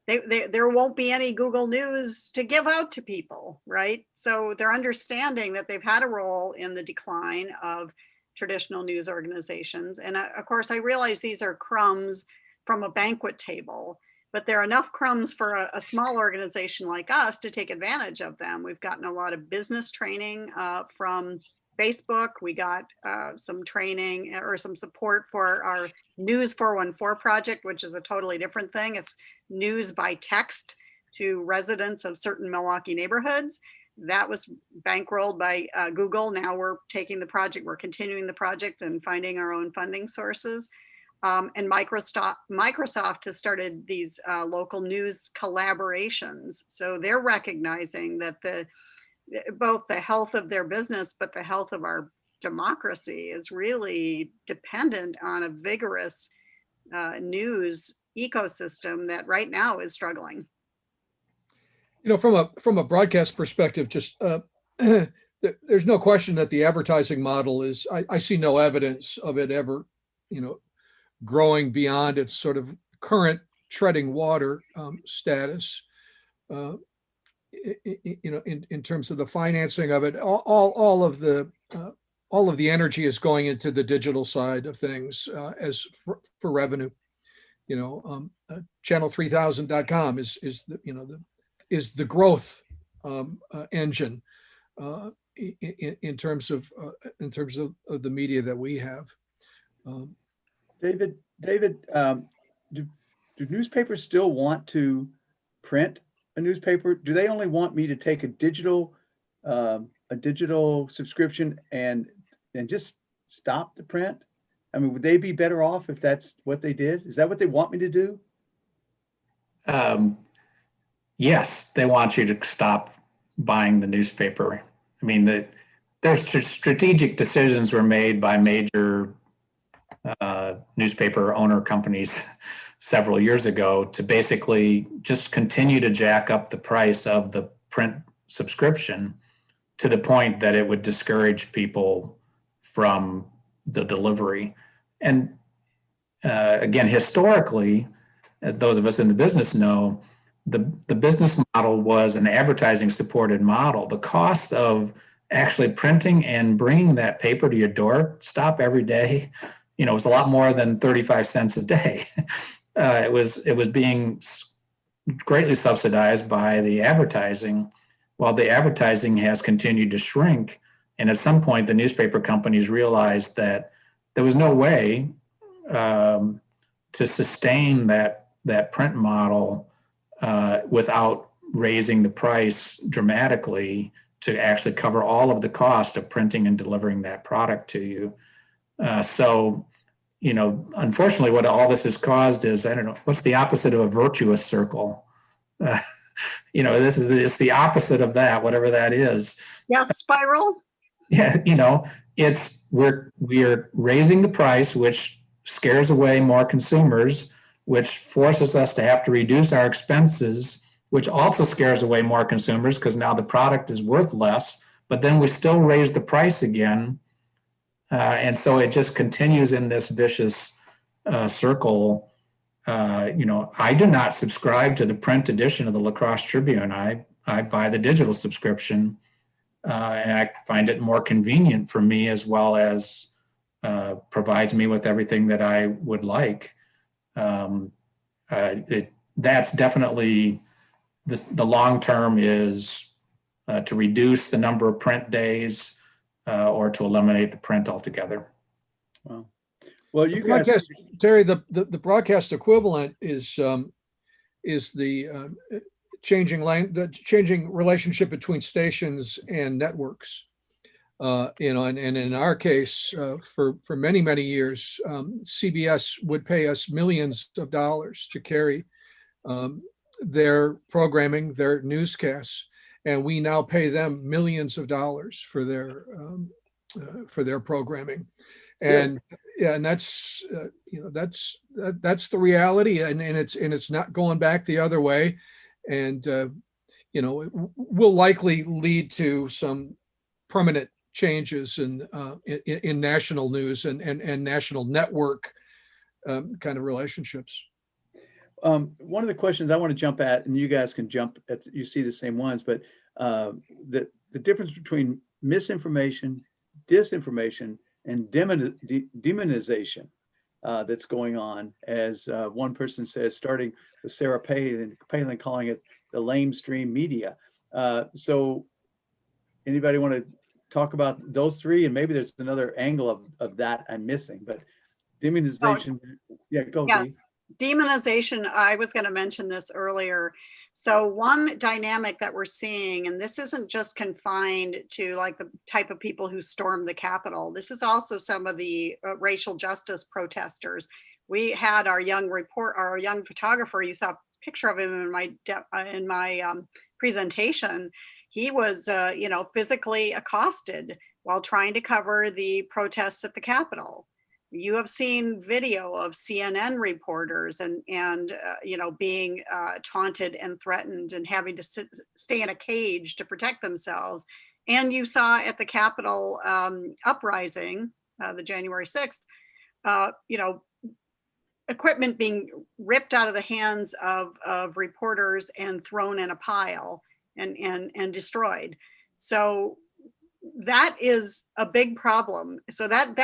there won't be any Google News to give out to people, right? So they're understanding that they've had a role in the decline of traditional news organizations. And of course, I realize these are crumbs from a banquet table, but there are enough crumbs for a small organization like us to take advantage of them. We've gotten a lot of business training from Facebook. We got some training or some support for our News 414 project, which is a totally different thing. It's news by text to residents of certain Milwaukee neighborhoods. That was bankrolled by Google. Now we're taking the project, we're continuing the project and finding our own funding sources. And Microsoft has started these local news collaborations. So they're recognizing that both the health of their business, but the health of our democracy is really dependent on a vigorous news ecosystem that right now is struggling. From a broadcast perspective, just there's no question that the advertising model is, I see no evidence of it ever, growing beyond its sort of current treading water status. In terms of the financing of it, all of the energy is going into the digital side of things as for revenue. Channel3000.com is the growth engine in terms of the media that we have. David, do newspapers still want to print a newspaper? Do they only want me to take a digital a digital subscription and just stop the print? I mean, would they be better off if that's what they did? Is that what they want me to do? Yes, they want you to stop buying the newspaper. I mean, there's strategic decisions were made by major newspaper owner companies several years ago to basically just continue to jack up the price of the print subscription to the point that it would discourage people from the delivery. And again, historically, as those of us in the business know, the business model was an advertising supported model. The cost of actually printing and bringing that paper to your doorstep every day, it was a lot more than 35 cents a day. It was being greatly subsidized by the advertising, while the advertising has continued to shrink. And at some point, the newspaper companies realized that there was no way to sustain that print model without raising the price dramatically to actually cover all of the cost of printing and delivering that product to you. So, unfortunately, what all this has caused is, I don't know, what's the opposite of a virtuous circle? It's the opposite of that, whatever that is. Yeah, spiral. Yeah, we're raising the price, which scares away more consumers, which forces us to have to reduce our expenses, which also scares away more consumers because now the product is worth less, but then we still raise the price again. And so it just continues in this vicious circle. I do not subscribe to the print edition of the La Crosse Tribune. I buy the digital subscription, and I find it more convenient for me, as well as provides me with everything that I would like. That's definitely the long term is to reduce the number of print days or to eliminate the print altogether. Wow. Well, you guys, guys, Terry, the broadcast equivalent is the changing relationship between stations and networks. And in our case, for many years, CBS would pay us millions of dollars to carry their programming, their newscasts, and we now pay them millions of dollars for their programming. And and that's that's the reality, and it's not going back the other way. And it will likely lead to some permanent changes in national news and national network kind of relationships. One of the questions I want to jump at, and you guys can jump at, you see the same ones, but the difference between misinformation, disinformation, and demonization that's going on, as one person says, starting with Sarah Palin calling it the lamestream media. So anybody want to talk about those three? And maybe there's another angle of that I'm missing, but demonization. Go. Yeah. Dee. Demonization, I was going to mention this earlier. So one dynamic that we're seeing, and this isn't just confined to like the type of people who stormed the Capitol. This is also some of the racial justice protesters. We had our young photographer. You saw a picture of him in my presentation. He was, physically accosted while trying to cover the protests at the Capitol. You have seen video of CNN reporters and being taunted and threatened and having to stay in a cage to protect themselves. And you saw at the Capitol uprising, the January 6th, equipment being ripped out of the hands of reporters and thrown in a pile and destroyed. So that is a big problem. So that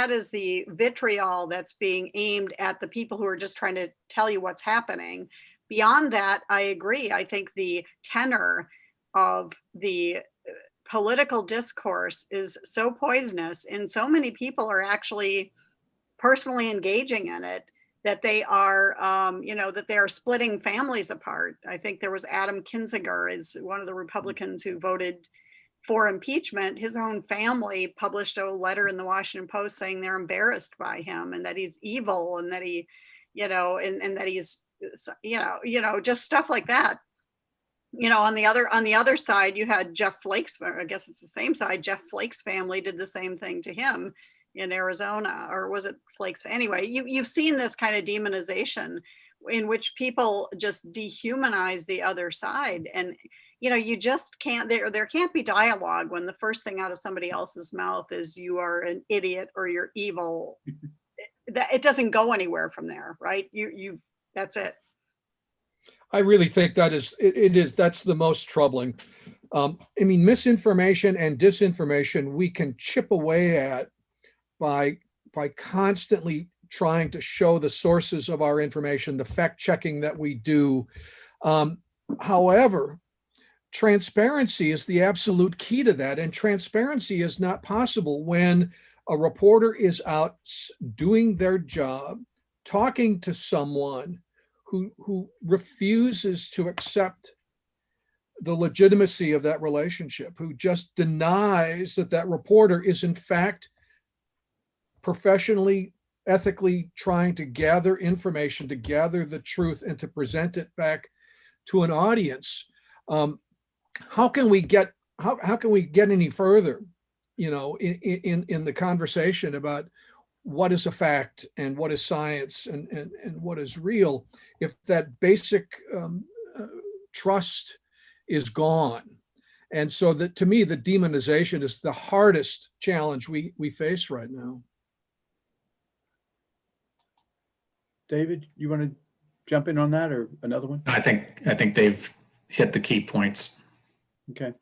is the vitriol that's being aimed at the people who are just trying to tell you what's happening. Beyond that, I agree. I think the tenor of the political discourse is so poisonous, and so many people are actually personally engaging in it that they are, that they are splitting families apart. I think there was Adam Kinzinger is one of the Republicans who voted for impeachment, his own family published a letter in the Washington Post saying they're embarrassed by him and that he's evil and that he, and that he's, just stuff like that. On the other side, you had Jeff Flake's, I guess it's the same side, Jeff Flake's family did the same thing to him in Arizona, or was it Flake's? Anyway, you've seen this kind of demonization in which people just dehumanize the other side. And, you just can't, there can't be dialogue when the first thing out of somebody else's mouth is you are an idiot or you're evil. It doesn't go anywhere from there, right? That's it. I really think that's the most troubling. Misinformation and disinformation we can chip away at by constantly trying to show the sources of our information, the fact checking that we do. However, transparency is the absolute key to that, and transparency is not possible when a reporter is out doing their job, talking to someone who refuses to accept the legitimacy of that relationship, who just denies that reporter is in fact professionally, ethically trying to gather information, to gather the truth, and to present it back to an audience. How can we get any further, in the conversation about what is a fact and what is science and what is real, if that basic trust is gone? And so that, to me, the demonization is the hardest challenge we face right now. David, you want to jump in on that, or another one? I think they've hit the key points. Okay.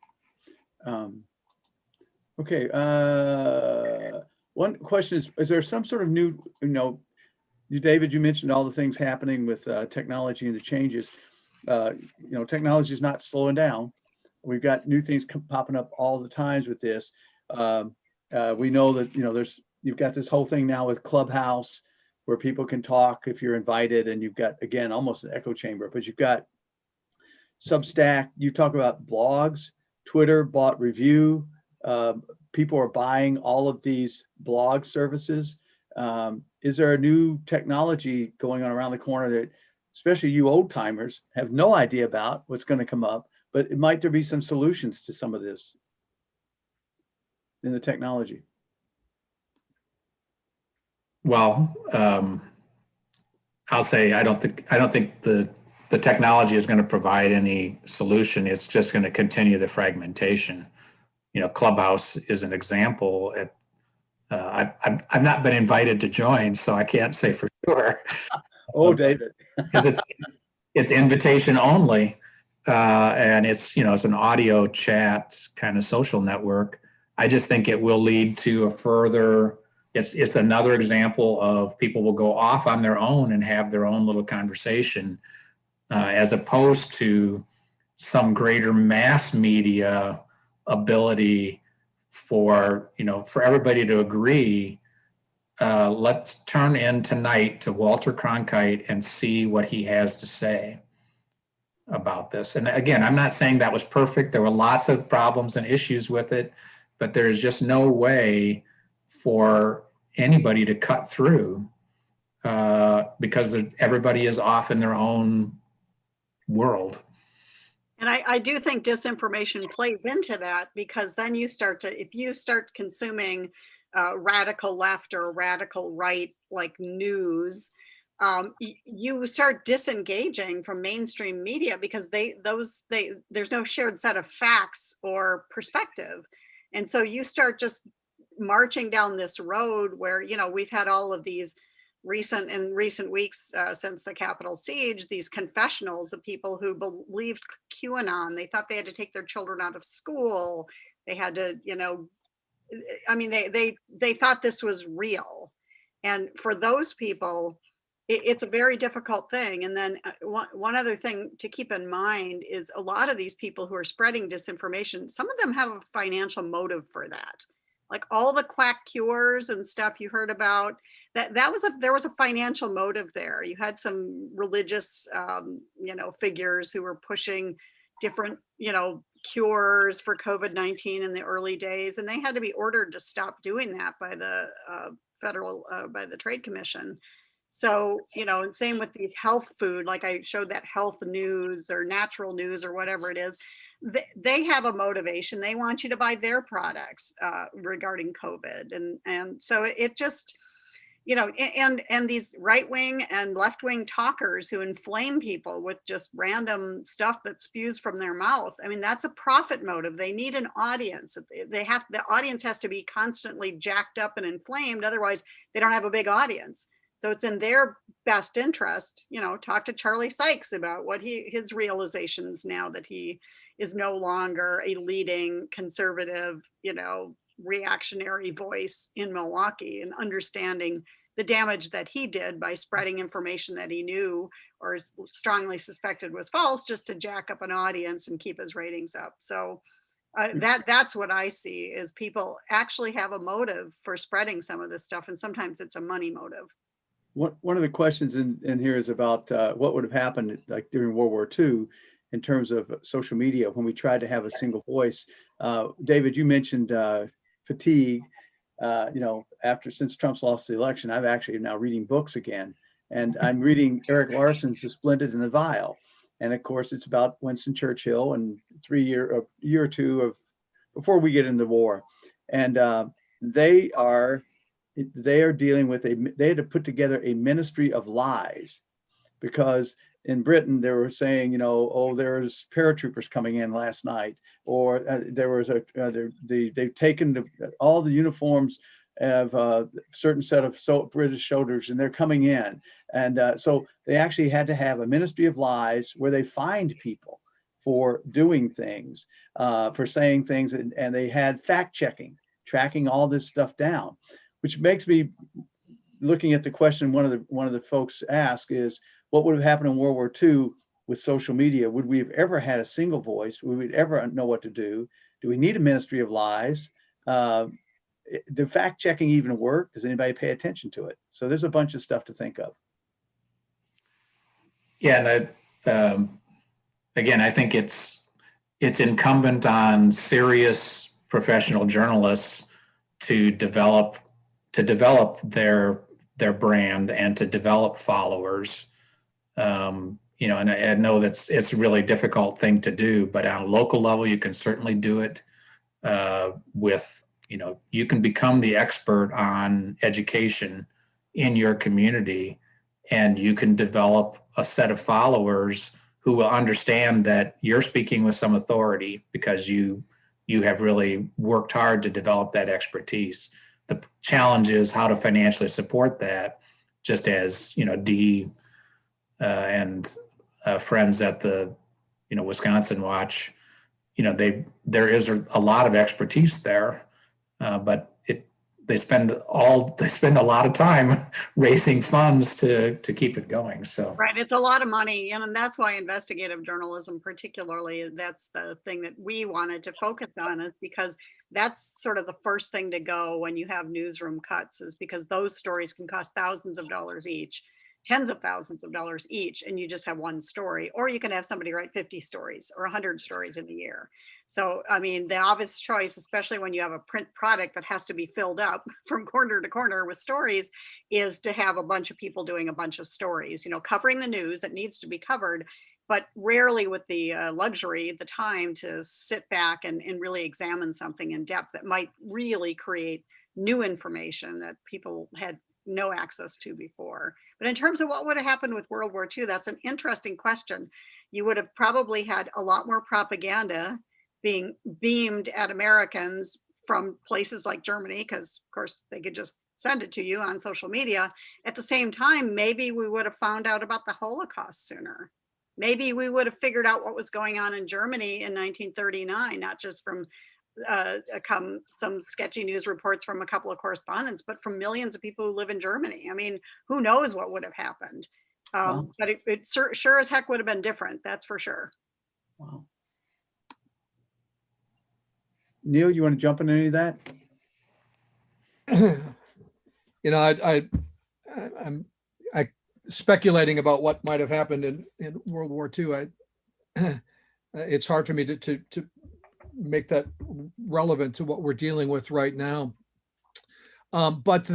Okay. One question is there some sort of new, David, you mentioned all the things happening with technology and the changes. Technology is not slowing down. We've got new things popping up all the times with this. We know that, you've got this whole thing now with Clubhouse where people can talk if you're invited, and you've got, again, almost an echo chamber, but you've got Substack. You talk about blogs, Twitter bought Review. People are buying all of these blog services. Is there a new technology going on around the corner that, especially you old timers, have no idea about what's going to come up, but might there be some solutions to some of this in the technology? Well, I'll say I don't think the technology is going to provide any solution. It's just going to continue the fragmentation. Clubhouse is an example. I've not been invited to join, so I can't say for sure. Oh, David, because it's invitation only, and it's an audio chat kind of social network. I just think it will lead to a further. It's another example of people will go off on their own and have their own little conversation, as opposed to some greater mass media ability for everybody to agree. Let's turn in tonight to Walter Cronkite and see what he has to say about this. And again, I'm not saying that was perfect. There were lots of problems and issues with it, but there's just no way for anybody to cut through because everybody is off in their own world. And I do think disinformation plays into that, because then if you start consuming radical left or radical right like news, you start disengaging from mainstream media because there's no shared set of facts or perspective. And so you start just marching down this road where, we've had all of these recent weeks since the Capitol siege, these confessionals of people who believed QAnon. They thought they had to take their children out of school. They had to, they thought this was real. And for those people, it's a very difficult thing. And then one other thing to keep in mind is a lot of these people who are spreading disinformation, some of them have a financial motive for that. Like all the quack cures and stuff you heard about, there was a financial motive there. You had some religious, figures who were pushing different, cures for COVID-19 in the early days, and they had to be ordered to stop doing that by the by the Trade Commission. So, and same with these health food, like I showed that health news or natural news or whatever it is, they have a motivation. They want you to buy their products regarding COVID. And so it just, and these right wing and left wing talkers who inflame people with just random stuff that spews from their mouth. I mean, that's a profit motive. They need an audience. The audience has to be constantly jacked up and inflamed. Otherwise, they don't have a big audience. So it's in their best interest, talk to Charlie Sykes about what his realizations now that he is no longer a leading conservative, reactionary voice in Milwaukee, and understanding the damage that he did by spreading information that he knew or strongly suspected was false, just to jack up an audience and keep his ratings up. So that's what I see, is people actually have a motive for spreading some of this stuff, and sometimes it's a money motive. One of the questions in here is about what would have happened like during World War II in terms of social media when we tried to have a single voice. David, you mentioned fatigue. Since Trump's lost the election, I've actually now reading books again, and I'm reading Eric Larson's The Splendid and the Vile, and of course it's about Winston Churchill and a year or two of before we get into war, and they are dealing with they had to put together a ministry of lies, because in Britain they were saying, there's paratroopers coming in last night, or there was they've taken all the uniforms of a certain set of British soldiers and they're coming in, and so they actually had to have a ministry of lies where they fined people for doing things, for saying things, and they had fact checking, tracking all this stuff down. Which makes me, looking at the question one of the folks asked is, what would have happened in World War II with social media? Would we have ever had a single voice? Would we ever know what to do? Do we need a ministry of lies? Do fact checking even work? Does anybody pay attention to it? So there's a bunch of stuff to think of. Yeah, and again, I think it's incumbent on serious professional journalists to develop their brand and to develop followers. And I know it's a really difficult thing to do, but on a local level, you can certainly do it with, you can become the expert on education in your community, and you can develop a set of followers who will understand that you're speaking with some authority because you have really worked hard to develop that expertise. The challenge is how to financially support that, just as, Dee and friends at the, Wisconsin Watch, there is a lot of expertise there, but they spend a lot of time raising funds to keep it going. So right, it's a lot of money, and that's why investigative journalism, particularly, that's the thing that we wanted to focus on, is because that's sort of the first thing to go when you have newsroom cuts, is because those stories can cost thousands of dollars each, tens of thousands of dollars each, and you just have one story, or you can have somebody write 50 stories or 100 stories in a year. So, I mean, the obvious choice, especially when you have a print product that has to be filled up from corner to corner with stories, is to have a bunch of people doing a bunch of stories, covering the news that needs to be covered, but rarely with the luxury, the time to sit back and really examine something in depth that might really create new information that people had no access to before. But in terms of what would have happened with World War II, that's an interesting question. You would have probably had a lot more propaganda being beamed at Americans from places like Germany, because of course they could just send it to you on social media. At the same time, maybe we would have found out about the Holocaust sooner. Maybe we would have figured out what was going on in Germany in 1939, not just from some sketchy news reports from a couple of correspondents, but from millions of people who live in Germany. I mean, who knows what would have happened? Wow. But it sure as heck would have been different, that's for sure. Wow. Neil, you want to jump into any of that? I'm speculating about what might have happened in World War II. It's hard for me to make that relevant to what we're dealing with right now. But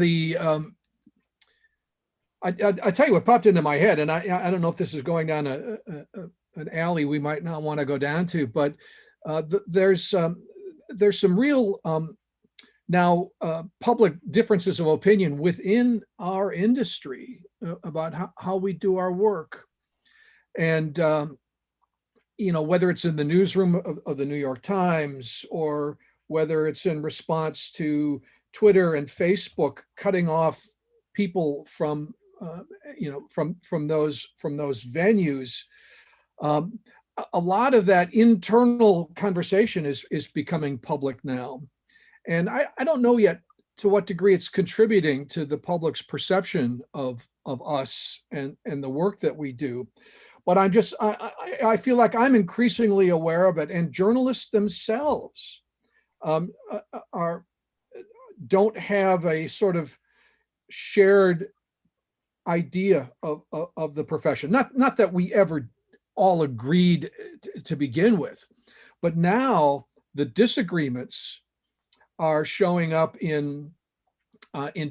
I tell you what popped into my head, and I don't know if this is going down an alley we might not want to go down to, but there's some real now public differences of opinion within our industry about how we do our work. And, whether it's in the newsroom of the New York Times, or whether it's in response to Twitter and Facebook cutting off people from those venues, a lot of that internal conversation is becoming public now. And I don't know yet to what degree it's contributing to the public's perception of us and the work that we do. But I feel like I'm increasingly aware of it, and journalists themselves don't have a sort of shared idea of the profession. Not that we ever all agreed to begin with, but now the disagreements are showing up in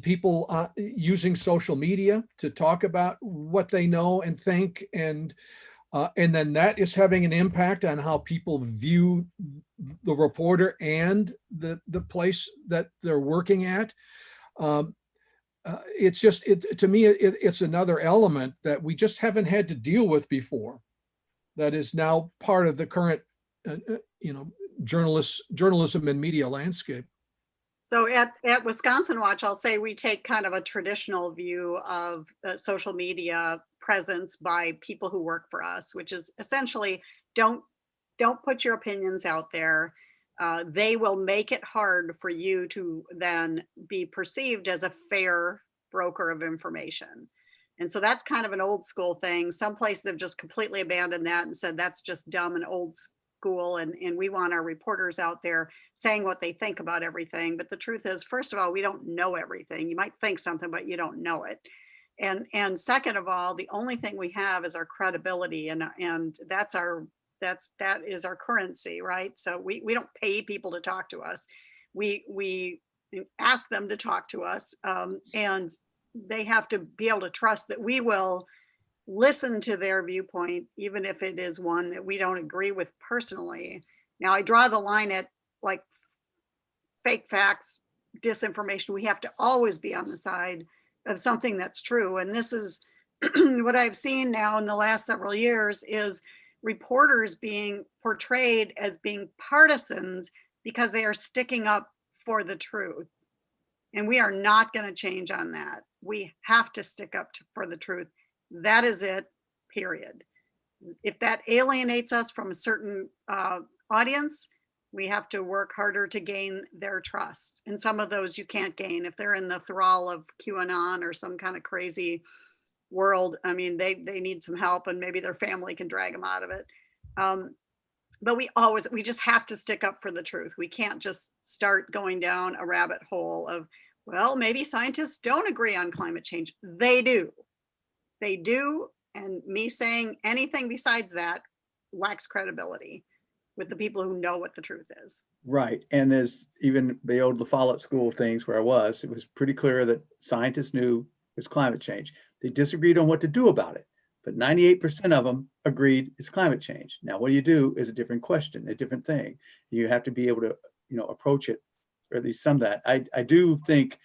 people using social media to talk about what they know and think, and then that is having an impact on how people view the reporter and the place that they're working at. It's just, to me, it's another element that we just haven't had to deal with before. That is now part of the current, journalism and media landscape. So at Wisconsin Watch, I'll say we take kind of a traditional view of social media presence by people who work for us, which is essentially don't put your opinions out there. They will make it hard for you to then be perceived as a fair broker of information. And so that's kind of an old school thing. Some places have just completely abandoned that and said that's just dumb and old school, and we want our reporters out there saying what they think about everything. But the truth is, first of all, we don't know everything. You might think something, but you don't know it. And second of all, the only thing we have is our credibility, and that is our currency, right? So we don't pay people to talk to us. We ask them to talk to us, and they have to be able to trust that we will listen to their viewpoint, even if it is one that we don't agree with personally. Now, I draw the line at like fake facts, disinformation. We have to always be on the side of something that's true. And this is what I've seen now in the last several years is reporters being portrayed as being partisans because they are sticking up for the truth. And we are not going to change on that. We have to stick up for the truth. That is it, period. If that alienates us from a certain audience, we have to work harder to gain their trust. And some of those you can't gain if they're in the thrall of QAnon or some kind of crazy world. I mean, they need some help, and maybe their family can drag them out of it. But we just have to stick up for the truth. We can't just start going down a rabbit hole of, well, maybe scientists don't agree on climate change. They do. And me saying anything besides that lacks credibility with the people who know what the truth is. Right. And there's even the old La Follette School things where it was pretty clear that scientists knew it was climate change. They disagreed on what to do about it, but 98% of them agreed it's climate change. Now, what do you do is a different question, a different thing. You have to be able to, approach it, or at least some of that. I do think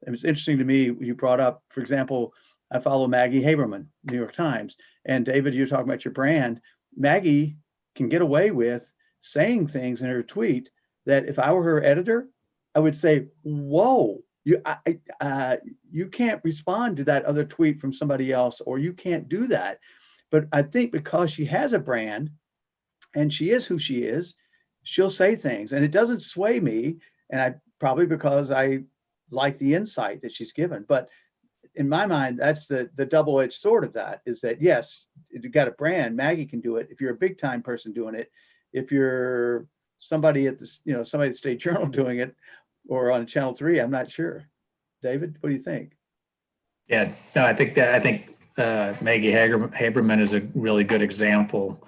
it was interesting to me, you brought up, for example, I follow Maggie Haberman, New York Times. And David, you're talking about your brand. Maggie can get away with saying things in her tweet that if I were her editor, I would say, whoa, you can't respond to that other tweet from somebody else, or you can't do that. But I think because she has a brand and she is who she is, she'll say things, and it doesn't sway me. And probably because I like the insight that she's given. But in my mind, that's the double-edged sword of that, is that, yes, if you've got a brand, Maggie can do it. If you're a big time person doing it, if you're somebody at the, somebody at the State Journal doing it, or on Channel 3, I'm not sure. David, what do you think? Yeah, no, I think Maggie Haberman is a really good example.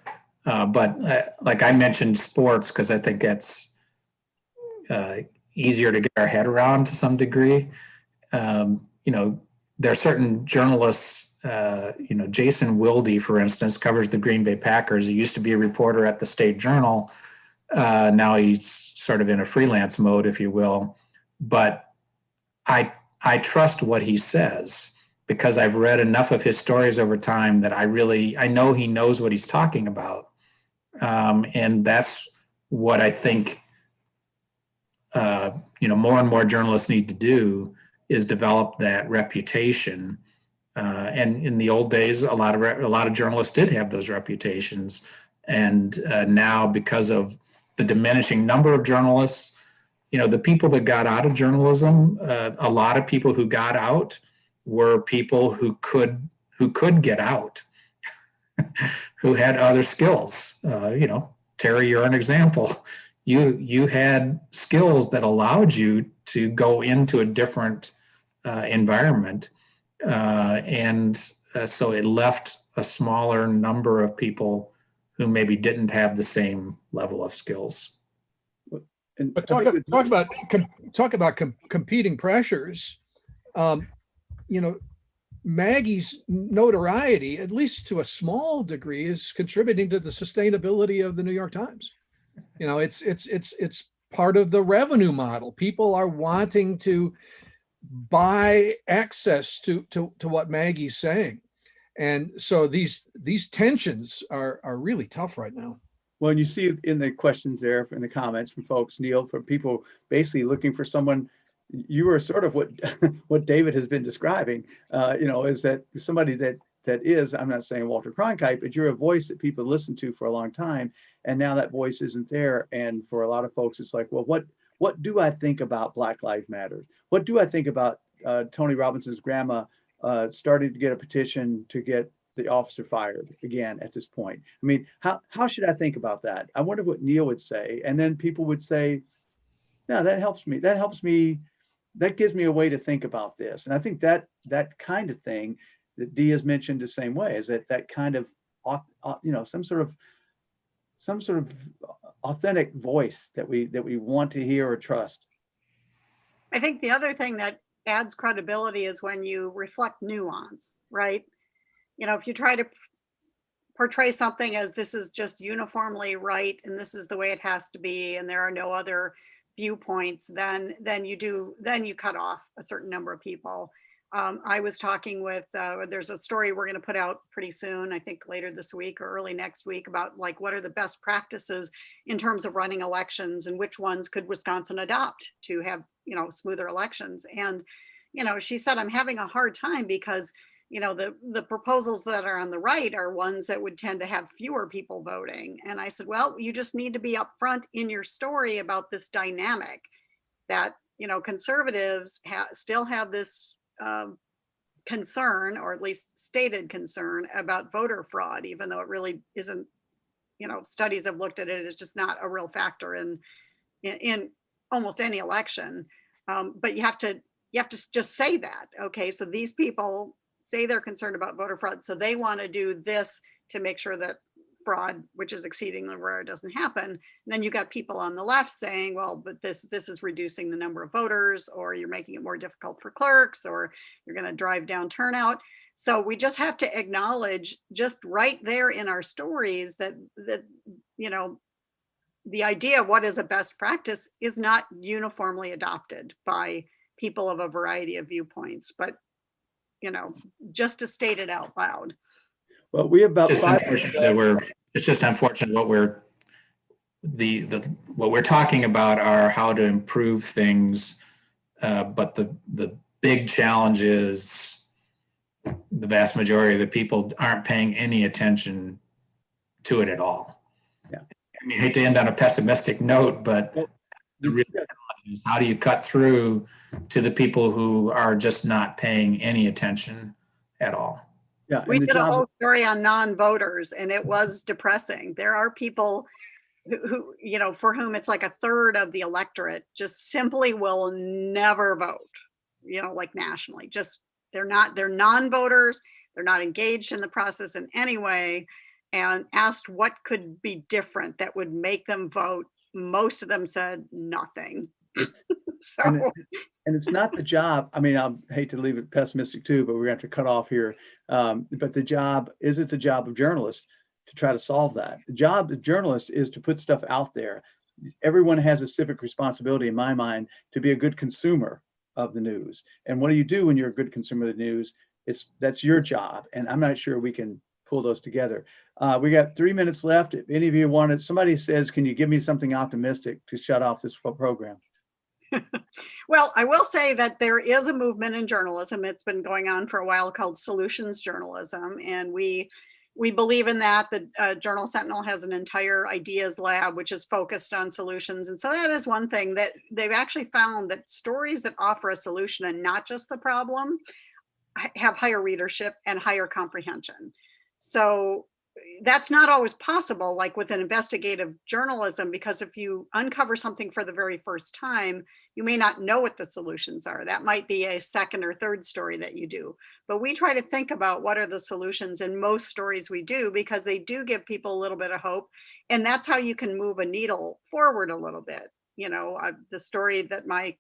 But like I mentioned sports, because I think that's easier to get our head around to some degree. There are certain journalists, Jason Wilde, for instance, covers the Green Bay Packers. He used to be a reporter at the State Journal. Now he's sort of in a freelance mode, if you will. But I trust what he says because I've read enough of his stories over time that I know he knows what he's talking about. And that's what I think, more and more journalists need to do is develop that reputation. And in the old days, a lot of journalists did have those reputations. And now, because of the diminishing number of journalists, the people that got out of journalism, a lot of people who got out were people who could get out, who had other skills. Terry, you're an example. You had skills that allowed you to go into a different environment. So it left a smaller number of people who maybe didn't have the same level of skills. But talk about competing pressures. Maggie's notoriety, at least to a small degree, is contributing to the sustainability of the New York Times. It's part of the revenue model. People are wanting to buy access to what Maggie's saying, and so these tensions are really tough right now. Well, and you see in the questions there, in the comments from folks, Neil, for people basically looking for someone. You are sort of what David has been describing, is that somebody that is, I'm not saying Walter Cronkite, but you're a voice that people listen to for a long time. And now that voice isn't there. And for a lot of folks, it's like, well, what do I think about Black Lives Matter? What do I think about Tony Robinson's grandma starting to get a petition to get the officer fired again at this point? I mean, how should I think about that? I wonder what Neil would say. And then people would say, no, that helps me. That gives me a way to think about this. And I think that kind of thing that Dee has mentioned the same way is that kind of, some sort of authentic voice that we want to hear or trust. I think the other thing that adds credibility is when you reflect nuance, right? If you try to portray something as this is just uniformly right and this is the way it has to be and there are no other viewpoints, then you cut off a certain number of people. I was talking with, there's a story we're going to put out pretty soon, I think later this week or early next week, about like what are the best practices in terms of running elections and which ones could Wisconsin adopt to have, smoother elections. And, she said, I'm having a hard time because, the proposals that are on the right are ones that would tend to have fewer people voting. And I said, well, you just need to be upfront in your story about this dynamic that, conservatives still have this concern, or at least stated concern, about voter fraud, even though it really isn't, studies have looked at it as just not a real factor in almost any election. But you have to just say that, okay, so these people say they're concerned about voter fraud, so they want to do this to make sure that fraud, which is exceedingly rare, doesn't happen. And then you got people on the left saying, well, but this is reducing the number of voters, or you're making it more difficult for clerks, or you're going to drive down turnout. So we just have to acknowledge just right there in our stories that the idea of what is a best practice is not uniformly adopted by people of a variety of viewpoints, but just to state it out loud. Well, we have about It's 5 it's just unfortunate what we're talking about are how to improve things, but the big challenge is the vast majority of the people aren't paying any attention to it at all. Yeah. I mean, I hate to end on a pessimistic note, but the real challenge is how do you cut through to the people who are just not paying any attention at all? Yeah, we did a whole story on non-voters, and it was depressing. There are people who, for whom it's like a third of the electorate just simply will never vote, like nationally. Just they're non-voters. They're not engaged in the process in any way. and asked what could be different that would make them vote. Most of them said nothing. So, And it's not the job. I mean, I hate to leave it pessimistic too, but we're going to have to cut off here. But the job, is it the job of journalists to try to solve that? The job of journalists is to put stuff out there. Everyone has a civic responsibility, in my mind, to be a good consumer of the news. And what do you do when you're a good consumer of the news? That's your job. And I'm not sure we can pull those together. We got 3 minutes left. If any of you wanted, somebody says, can you give me something optimistic to shut off this program? Well, I will say that there is a movement in journalism. It's been going on for a while called solutions journalism. And we believe in that. The Journal Sentinel has an entire ideas lab, which is focused on solutions. And so that is one thing that they've actually found, that stories that offer a solution and not just the problem have higher readership and higher comprehension. So that's not always possible, like with an investigative journalism, because if you uncover something for the very first time, you may not know what the solutions are. That might be a second or third story that you do. But we try to think about what are the solutions in most stories we do, because they do give people a little bit of hope. And that's how you can move a needle forward a little bit. You know, the story that my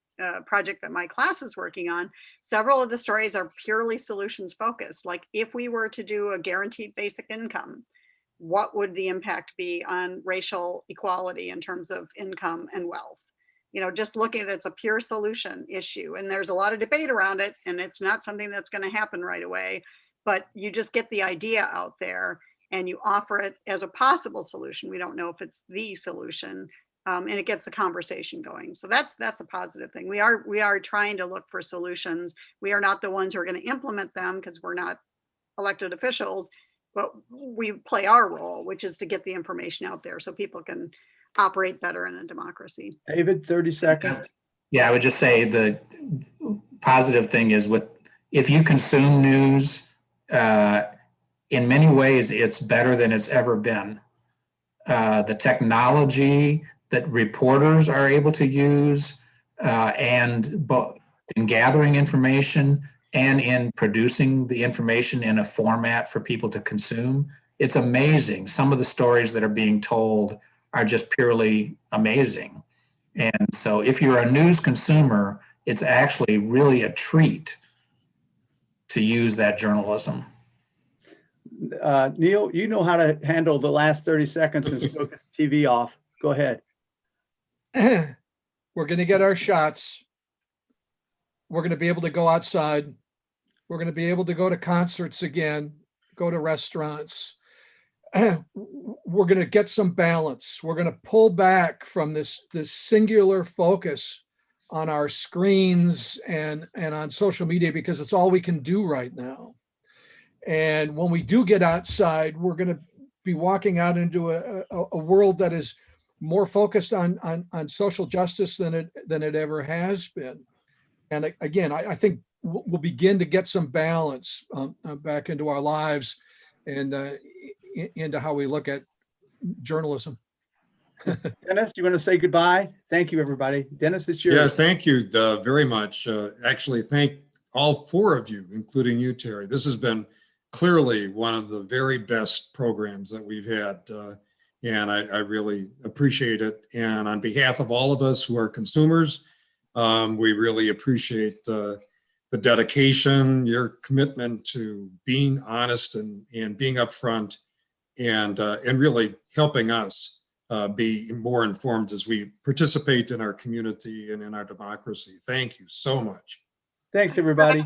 project that my class is working on, several of the stories are purely solutions focused. Like, if we were to do a guaranteed basic income, what would the impact be on racial equality in terms of income and wealth? You know, just looking at it's a pure solution issue, and there's a lot of debate around it, and it's not something that's going to happen right away, but you just get the idea out there and you offer it as a possible solution. We don't know if it's the solution, and it gets the conversation going. So that's a positive thing. We are trying to look for solutions. We are not the ones who are going to implement them, because we're not elected officials, but we play our role, which is to get the information out there so people can operate better in a democracy. David, 30 seconds. Yeah, I would just say the positive thing is, if you consume news, in many ways, it's better than it's ever been. The technology that reporters are able to use, and both in gathering information and in producing the information in a format for people to consume, it's amazing. Some of the stories that are being told are just purely amazing. And so if you're a news consumer, it's actually really a treat to use that journalism. Neil, you know how to handle the last 30 seconds and still get the TV off. Go ahead. We're going to get our shots. We're going to be able to go outside. We're going to be able to go to concerts again, go to restaurants. We're going to get some balance. We're going to pull back from this singular focus on our screens and on social media, because it's all we can do right now. And when we do get outside, we're going to be walking out into a world that is more focused on social justice than it ever has been. And again, I think we'll begin to get some balance back into our lives and into how we look at journalism. Dennis, do you want to say goodbye? Thank you, everybody. Dennis, it's yours. Yeah, thank you very much. Actually, thank all four of you, including you, Terry. This has been clearly one of the very best programs that we've had. And I really appreciate it. And on behalf of all of us who are consumers, we really appreciate the dedication, your commitment to being honest and being upfront, and really helping us be more informed as we participate in our community and in our democracy. Thank you so much. Thanks, everybody.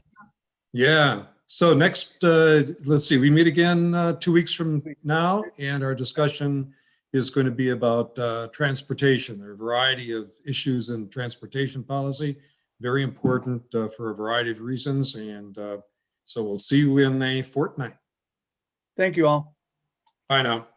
Yeah. So next, let's see, we meet again 2 weeks from now, and our discussion is going to be about transportation. There are a variety of issues in transportation policy, very important for a variety of reasons. And so we'll see you in a fortnight. Thank you all. Bye now.